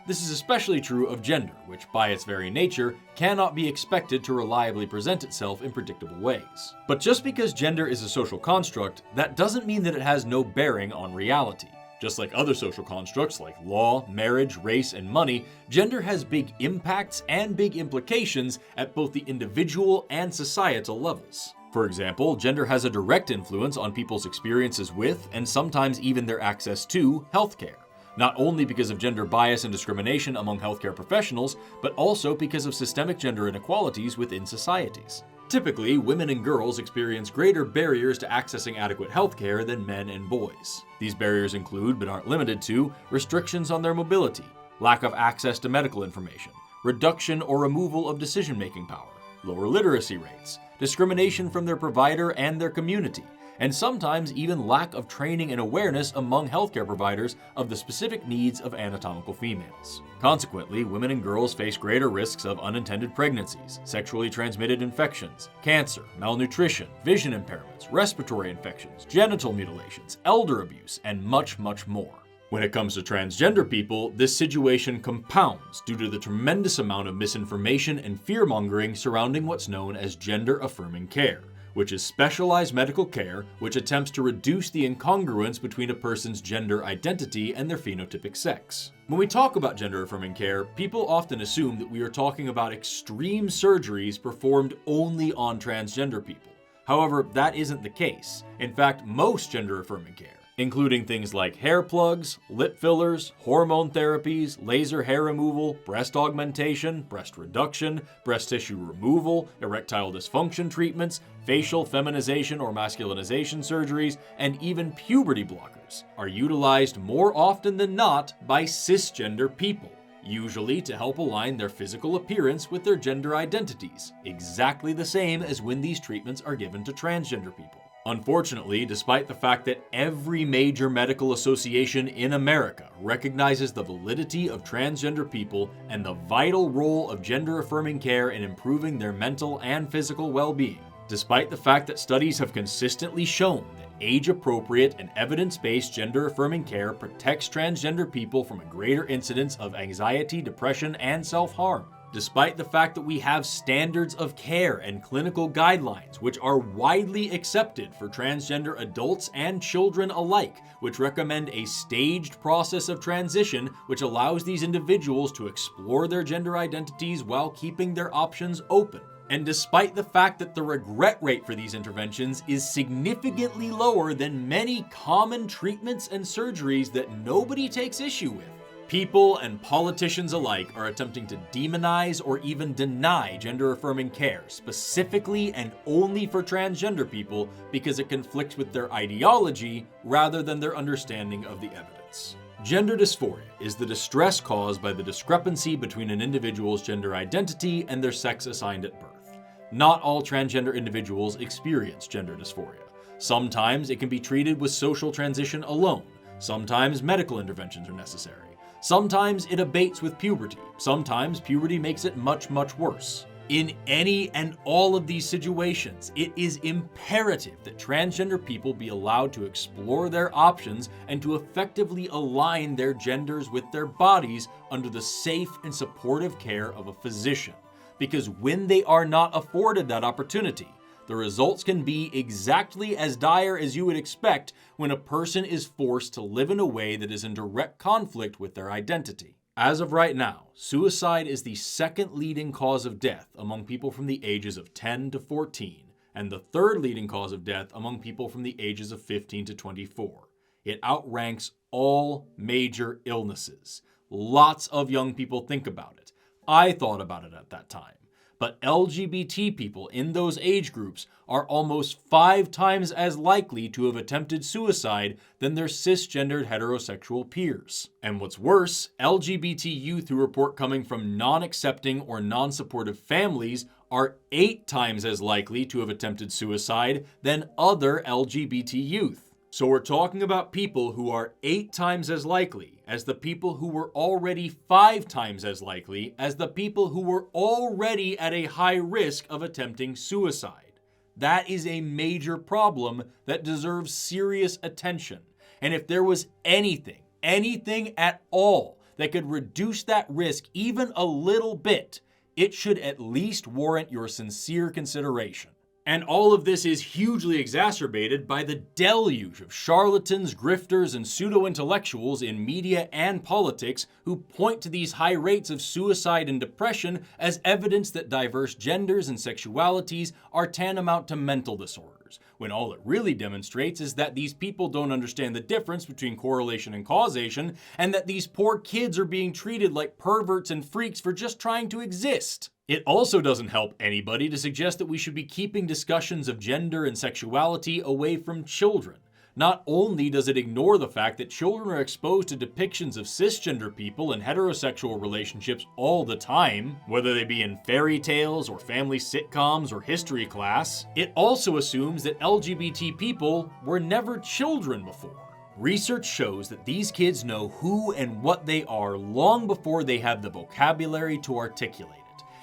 [SPEAKER 1] This is especially true of gender, which by its very nature cannot be expected to reliably present itself in predictable ways. But just because gender is a social construct, that doesn't mean that it has no bearing on reality. Just like other social constructs like law, marriage, race, and money, gender has big impacts and big implications at both the individual and societal levels. For example, gender has a direct influence on people's experiences with, and sometimes even their access to, healthcare. Not only because of gender bias and discrimination among healthcare professionals, but also because of systemic gender inequalities within societies. Typically, women and girls experience greater barriers to accessing adequate healthcare than men and boys. These barriers include, but aren't limited to, restrictions on their mobility, lack of access to medical information, reduction or removal of decision-making power, lower literacy rates, discrimination from their provider and their community, and sometimes even lack of training and awareness among healthcare providers of the specific needs of anatomical females. Consequently, women and girls face greater risks of unintended pregnancies, sexually transmitted infections, cancer, malnutrition, vision impairments, respiratory infections, genital mutilations, elder abuse, and much, much more. When it comes to transgender people, this situation compounds due to the tremendous amount of misinformation and fear-mongering surrounding what's known as gender-affirming care, which is specialized medical care which attempts to reduce the incongruence between a person's gender identity and their phenotypic sex. When we talk about gender-affirming care, people often assume that we are talking about extreme surgeries performed only on transgender people. However, that isn't the case. In fact, most gender-affirming care, including things like hair plugs, lip fillers, hormone therapies, laser hair removal, breast augmentation, breast reduction, breast tissue removal, erectile dysfunction treatments, facial feminization or masculinization surgeries, and even puberty blockers, are utilized more often than not by cisgender people, usually to help align their physical appearance with their gender identities, exactly the same as when these treatments are given to transgender people. Unfortunately, despite the fact that every major medical association in America recognizes the validity of transgender people and the vital role of gender-affirming care in improving their mental and physical well-being, despite the fact that studies have consistently shown that age-appropriate and evidence-based gender-affirming care protects transgender people from a greater incidence of anxiety, depression, and self-harm, despite the fact that we have standards of care and clinical guidelines which are widely accepted for transgender adults and children alike, which recommend a staged process of transition which allows these individuals to explore their gender identities while keeping their options open. And despite the fact that the regret rate for these interventions is significantly lower than many common treatments and surgeries that nobody takes issue with, People and politicians alike are attempting to demonize or even deny gender-affirming care, specifically and only for transgender people because it conflicts with their ideology rather than their understanding of the evidence. Gender dysphoria is the distress caused by the discrepancy between an individual's gender identity and their sex assigned at birth. Not all transgender individuals experience gender dysphoria. Sometimes it can be treated with social transition alone. Sometimes medical interventions are necessary. Sometimes it abates with puberty. Sometimes puberty makes it much, much worse. In any and all of these situations, it is imperative that transgender people be allowed to explore their options and to effectively align their genders with their bodies under the safe and supportive care of a physician. Because when they are not afforded that opportunity, the results can be exactly as dire as you would expect when a person is forced to live in a way that is in direct conflict with their identity. As of right now, suicide is the second leading cause of death among people from the ages of 10 to 14, and the third leading cause of death among people from the ages of 15 to 24. It outranks all major illnesses. Lots of young people think about it. I thought about it at that time. But LGBT people in those age groups are almost 5 times as likely to have attempted suicide than their cisgendered heterosexual peers. And what's worse, LGBT youth who report coming from non-accepting or non-supportive families are 8 times as likely to have attempted suicide than other LGBT youth. So we're talking about people who are 8 times as likely as the people who were already 5 times as likely as the people who were already at a high risk of attempting suicide. That is a major problem that deserves serious attention. And if there was anything at all that could reduce that risk even a little bit, it should at least warrant your sincere consideration. And all of this is hugely exacerbated by the deluge of charlatans, grifters, and pseudo-intellectuals in media and politics who point to these high rates of suicide and depression as evidence that diverse genders and sexualities are tantamount to mental disorders, when all it really demonstrates is that these people don't understand the difference between correlation and causation, and that these poor kids are being treated like perverts and freaks for just trying to exist. It also doesn't help anybody to suggest that we should be keeping discussions of gender and sexuality away from children. Not only does it ignore the fact that children are exposed to depictions of cisgender people in heterosexual relationships all the time, whether they be in fairy tales or family sitcoms or history class, it also assumes that LGBT people were never children before. Research shows that these kids know who and what they are long before they have the vocabulary to articulate.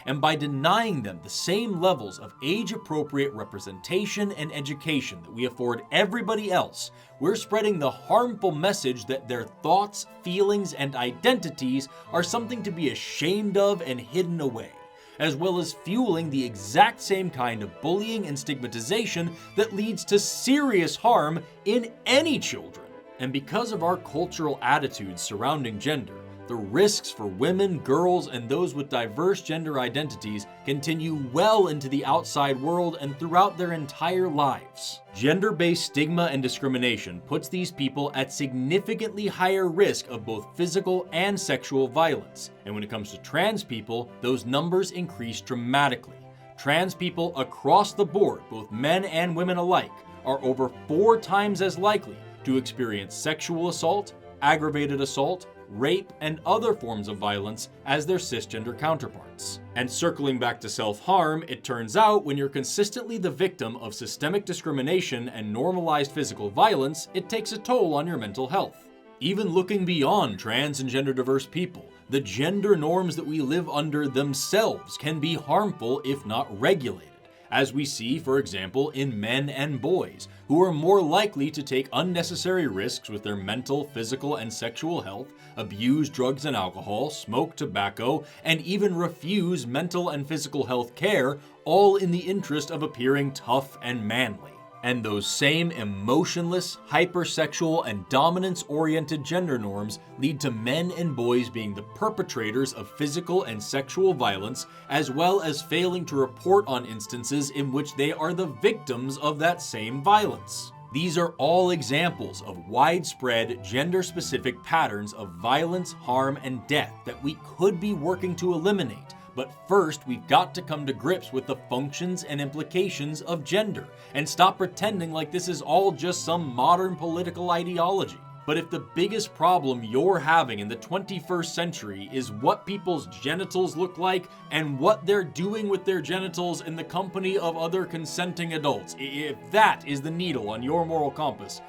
[SPEAKER 1] And by denying them the same levels of age-appropriate representation and education that we afford everybody else, we're spreading the harmful message that their thoughts, feelings, and identities are something to be ashamed of and hidden away, as well as fueling the exact same kind of bullying and stigmatization that leads to serious harm in any children. And because of our cultural attitudes surrounding gender, the risks for women, girls, and those with diverse gender identities continue well into the outside world and throughout their entire lives. Gender-based stigma and discrimination puts these people at significantly higher risk of both physical and sexual violence. And when it comes to trans people, those numbers increase dramatically. Trans people across the board, both men and women alike, are over 4 times as likely to experience sexual assault, aggravated assault, rape, and other forms of violence as their cisgender counterparts. And circling back to self-harm, it turns out when you're consistently the victim of systemic discrimination and normalized physical violence, it takes a toll on your mental health. Even looking beyond trans and gender diverse people, the gender norms that we live under themselves can be harmful if not regulated, as we see, for example, in men and boys, who are more likely to take unnecessary risks with their mental, physical, and sexual health, abuse drugs and alcohol, smoke tobacco, and even refuse mental and physical health care, all in the interest of appearing tough and manly. And those same emotionless, hypersexual, and dominance-oriented gender norms lead to men and boys being the perpetrators of physical and sexual violence, as well as failing to report on instances in which they are the victims of that same violence. These are all examples of widespread gender-specific patterns of violence, harm, and death that we could be working to eliminate. But first, we've got to come to grips with the functions and implications of gender and stop pretending like this is all just some modern political ideology. But if the biggest problem you're having in the 21st century is what people's genitals look like and what they're doing with their genitals in the company of other consenting adults, if that is the needle on your moral compass,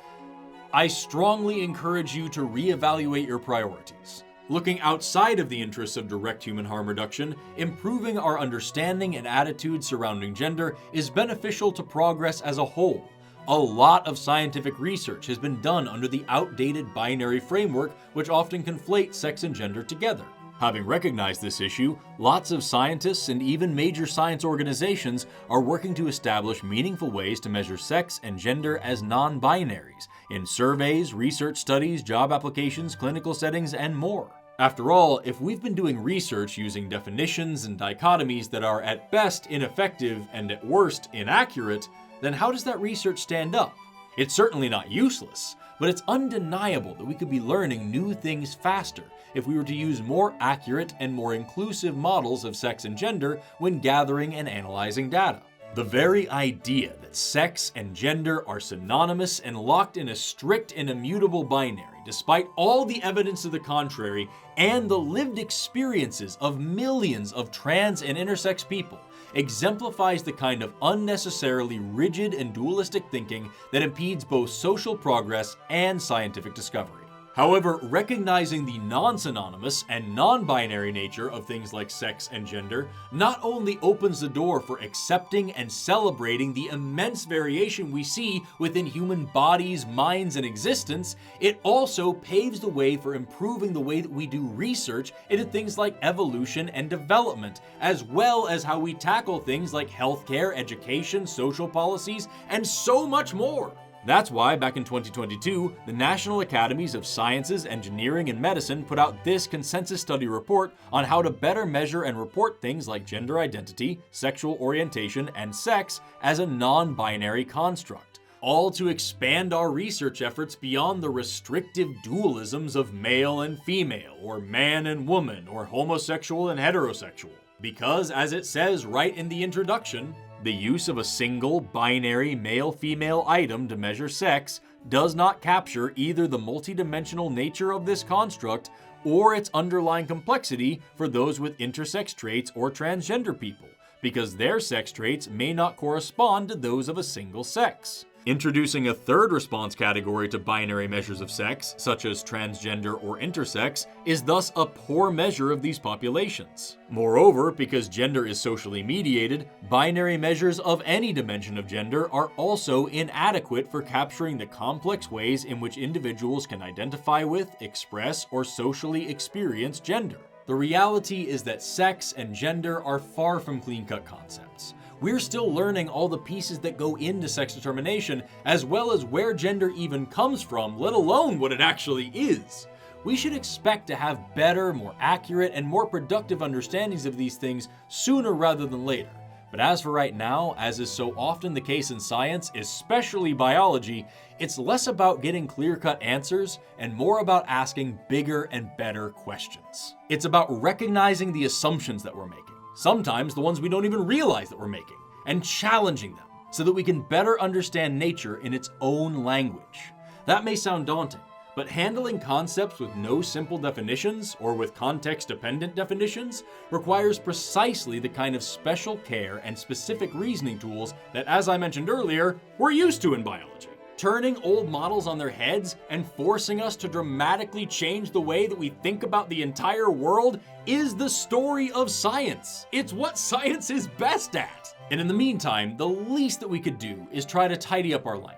[SPEAKER 1] I strongly encourage you to reevaluate your priorities. Looking outside of the interests of direct human harm reduction, improving our understanding and attitudes surrounding gender is beneficial to progress as a whole. A lot of scientific research has been done under the outdated binary framework, which often conflates sex and gender together. Having recognized this issue, lots of scientists and even major science organizations are working to establish meaningful ways to measure sex and gender as non-binaries in surveys, research studies, job applications, clinical settings, and more. After all, if we've been doing research using definitions and dichotomies that are at best ineffective and at worst inaccurate, then how does that research stand up? It's certainly not useless, but it's undeniable that we could be learning new things faster if we were to use more accurate and more inclusive models of sex and gender when gathering and analyzing data. The very idea that sex and gender are synonymous and locked in a strict and immutable binary, despite all the evidence to the contrary and the lived experiences of millions of trans and intersex people, exemplifies the kind of unnecessarily rigid and dualistic thinking that impedes both social progress and scientific discovery. However, recognizing the non-synonymous and non-binary nature of things like sex and gender not only opens the door for accepting and celebrating the immense variation we see within human bodies, minds, and existence, it also paves the way for improving the way that we do research into things like evolution and development, as well as how we tackle things like healthcare, education, social policies, and so much more. That's why, back in 2022, the National Academies of Sciences, Engineering, and Medicine put out this consensus study report on how to better measure and report things like gender identity, sexual orientation, and sex as a non-binary construct, all to expand our research efforts beyond the restrictive dualisms of male and female, or man and woman, or homosexual and heterosexual. Because, as it says right in the introduction, the use of a single, binary, male-female item to measure sex does not capture either the multidimensional nature of this construct or its underlying complexity for those with intersex traits or transgender people, because their sex traits may not correspond to those of a single sex. Introducing a third response category to binary measures of sex, such as transgender or intersex, is thus a poor measure of these populations. Moreover, because gender is socially mediated, binary measures of any dimension of gender are also inadequate for capturing the complex ways in which individuals can identify with, express, or socially experience gender. The reality is that sex and gender are far from clean-cut concepts. We're still learning all the pieces that go into sex determination, as well as where gender even comes from, let alone what it actually is. We should expect to have better, more accurate, and more productive understandings of these things sooner rather than later. But as for right now, as is so often the case in science, especially biology, it's less about getting clear-cut answers and more about asking bigger and better questions. It's about recognizing the assumptions that we're making, sometimes the ones we don't even realize that we're making, and challenging them so that we can better understand nature in its own language. That may sound daunting, but handling concepts with no simple definitions or with context-dependent definitions requires precisely the kind of special care and specific reasoning tools that, as I mentioned earlier, we're used to in biology. Turning old models on their heads and forcing us to dramatically change the way that we think about the entire world is the story of science. It's what science is best at. And in the meantime, the least that we could do is try to tidy up our language.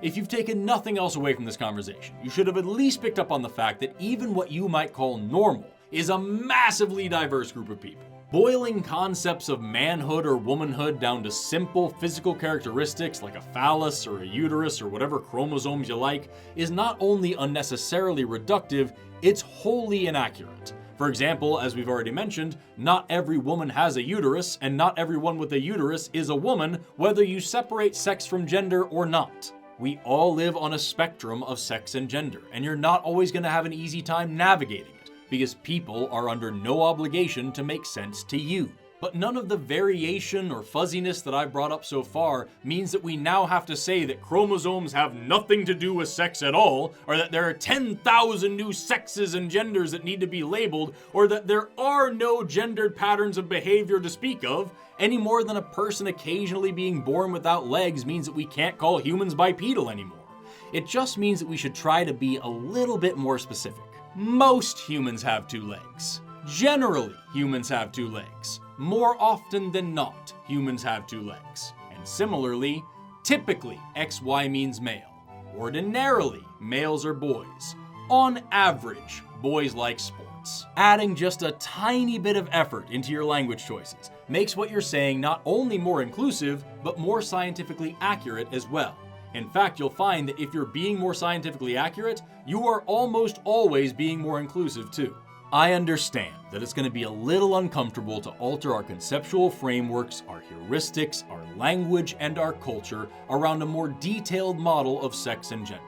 [SPEAKER 1] If you've taken nothing else away from this conversation, you should have at least picked up on the fact that even what you might call normal is a massively diverse group of people. Boiling concepts of manhood or womanhood down to simple physical characteristics like a phallus or a uterus or whatever chromosomes you like is not only unnecessarily reductive, it's wholly inaccurate. For example, as we've already mentioned, not every woman has a uterus, and not everyone with a uterus is a woman, whether you separate sex from gender or not. We all live on a spectrum of sex and gender, and you're not always going to have an easy time navigating it, because people are under no obligation to make sense to you. But none of the variation or fuzziness that I've brought up so far means that we now have to say that chromosomes have nothing to do with sex at all, or that there are 10,000 new sexes and genders that need to be labeled, or that there are no gendered patterns of behavior to speak of, any more than a person occasionally being born without legs means that we can't call humans bipedal anymore. It just means that we should try to be a little bit more specific. Most humans have 2 legs. Generally, humans have 2 legs. More often than not, humans have 2 legs. And similarly, typically, XY means male. Ordinarily, males are boys. On average, boys like sports. Adding just a tiny bit of effort into your language choices makes what you're saying not only more inclusive, but more scientifically accurate as well. In fact, you'll find that if you're being more scientifically accurate, you are almost always being more inclusive too. I understand that it's going to be a little uncomfortable to alter our conceptual frameworks, our heuristics, our language, and our culture around a more detailed model of sex and gender.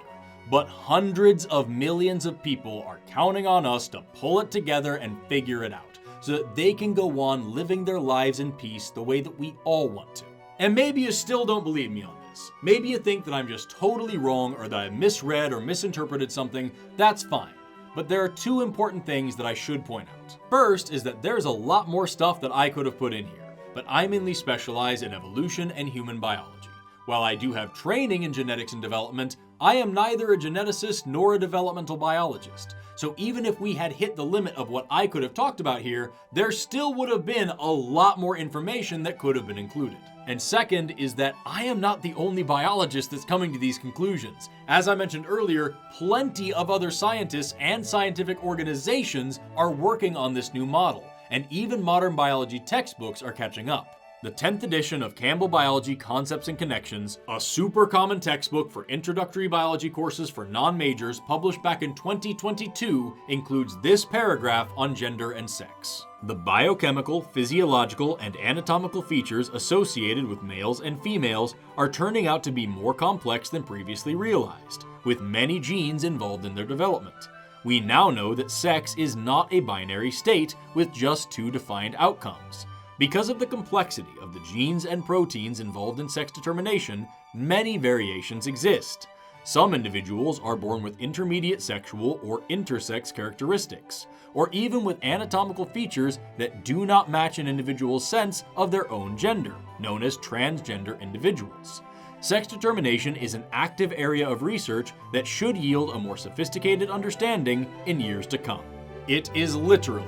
[SPEAKER 1] But hundreds of millions of people are counting on us to pull it together and figure it out, so that they can go on living their lives in peace the way that we all want to. And maybe you still don't believe me on this. Maybe you think that I'm just totally wrong or that I misread or misinterpreted something. That's fine. But there are 2 important things that I should point out. First is that there's a lot more stuff that I could have put in here, but I mainly specialize in evolution and human biology. While I do have training in genetics and development, I am neither a geneticist nor a developmental biologist. So even if we had hit the limit of what I could have talked about here, there still would have been a lot more information that could have been included. And second is that I am not the only biologist that's coming to these conclusions. As I mentioned earlier, plenty of other scientists and scientific organizations are working on this new model, and even modern biology textbooks are catching up. The 10th edition of Campbell Biology Concepts and Connections, a super common textbook for introductory biology courses for non-majors published back in 2022, includes this paragraph on gender and sex. The biochemical, physiological, and anatomical features associated with males and females are turning out to be more complex than previously realized, with many genes involved in their development. We now know that sex is not a binary state with just 2 defined outcomes. Because of the complexity of the genes and proteins involved in sex determination, many variations exist. Some individuals are born with intermediate sexual or intersex characteristics, or even with anatomical features that do not match an individual's sense of their own gender, known as transgender individuals. Sex determination is an active area of research that should yield a more sophisticated understanding in years to come. It is literally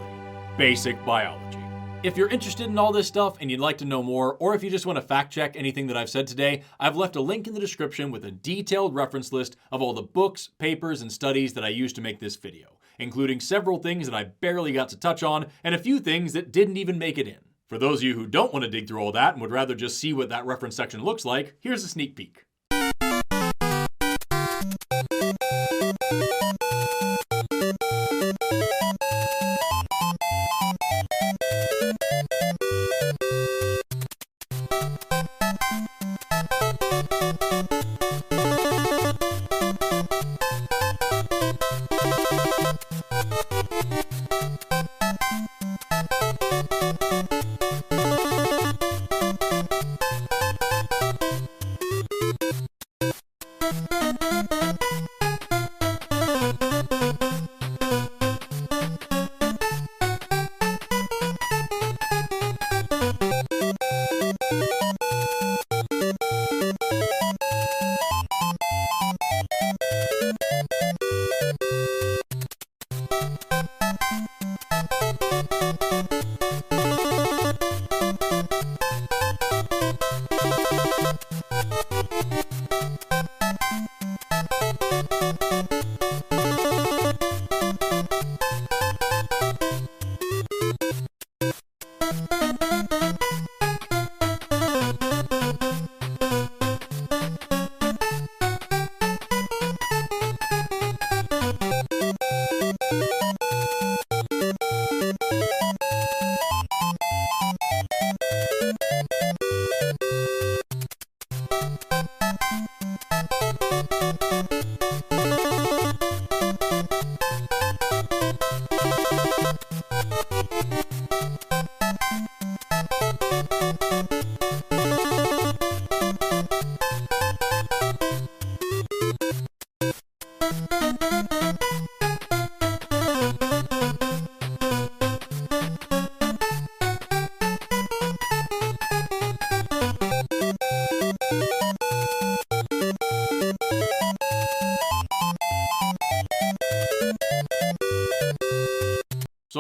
[SPEAKER 1] basic biology. If you're interested in all this stuff and you'd like to know more, or if you just want to fact check anything that I've said today, I've left a link in the description with a detailed reference list of all the books, papers, and studies that I used to make this video, including several things that I barely got to touch on and a few things that didn't even make it in. For those of you who don't want to dig through all that and would rather just see what that reference section looks like, here's a sneak peek.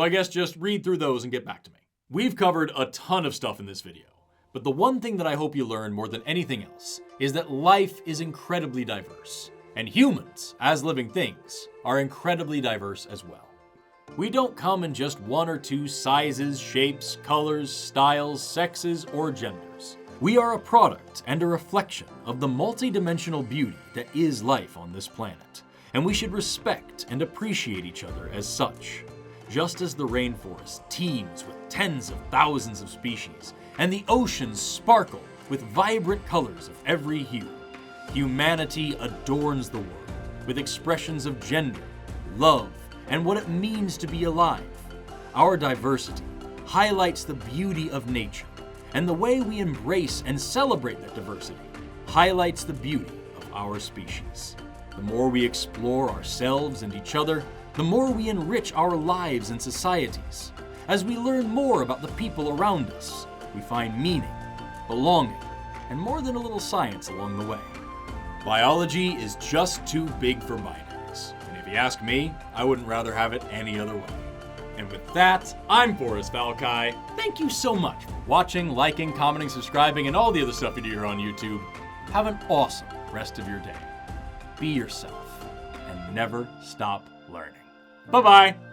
[SPEAKER 1] I guess just read through those and get back to me. We've covered a ton of stuff in this video, but the one thing that I hope you learn more than anything else is that life is incredibly diverse, and humans, as living things, are incredibly diverse as well. We don't come in just one or two sizes, shapes, colors, styles, sexes, or genders. We are a product and a reflection of the multidimensional beauty that is life on this planet, and we should respect and appreciate each other as such. Just as the rainforest teems with tens of thousands of species, and the oceans sparkle with vibrant colors of every hue, humanity adorns the world with expressions of gender, love, and what it means to be alive. Our diversity highlights the beauty of nature, and the way we embrace and celebrate that diversity highlights the beauty of our species. The more we explore ourselves and each other, the more we enrich our lives and societies. As we learn more about the people around us, we find meaning, belonging, and more than a little science along the way. Biology is just too big for binaries, and if you ask me, I wouldn't rather have it any other way. And with that, I'm Forrest Valkai. Thank you so much for watching, liking, commenting, subscribing, and all the other stuff you do here on YouTube. Have an awesome rest of your day. Be yourself, and never stop learning. Bye-bye.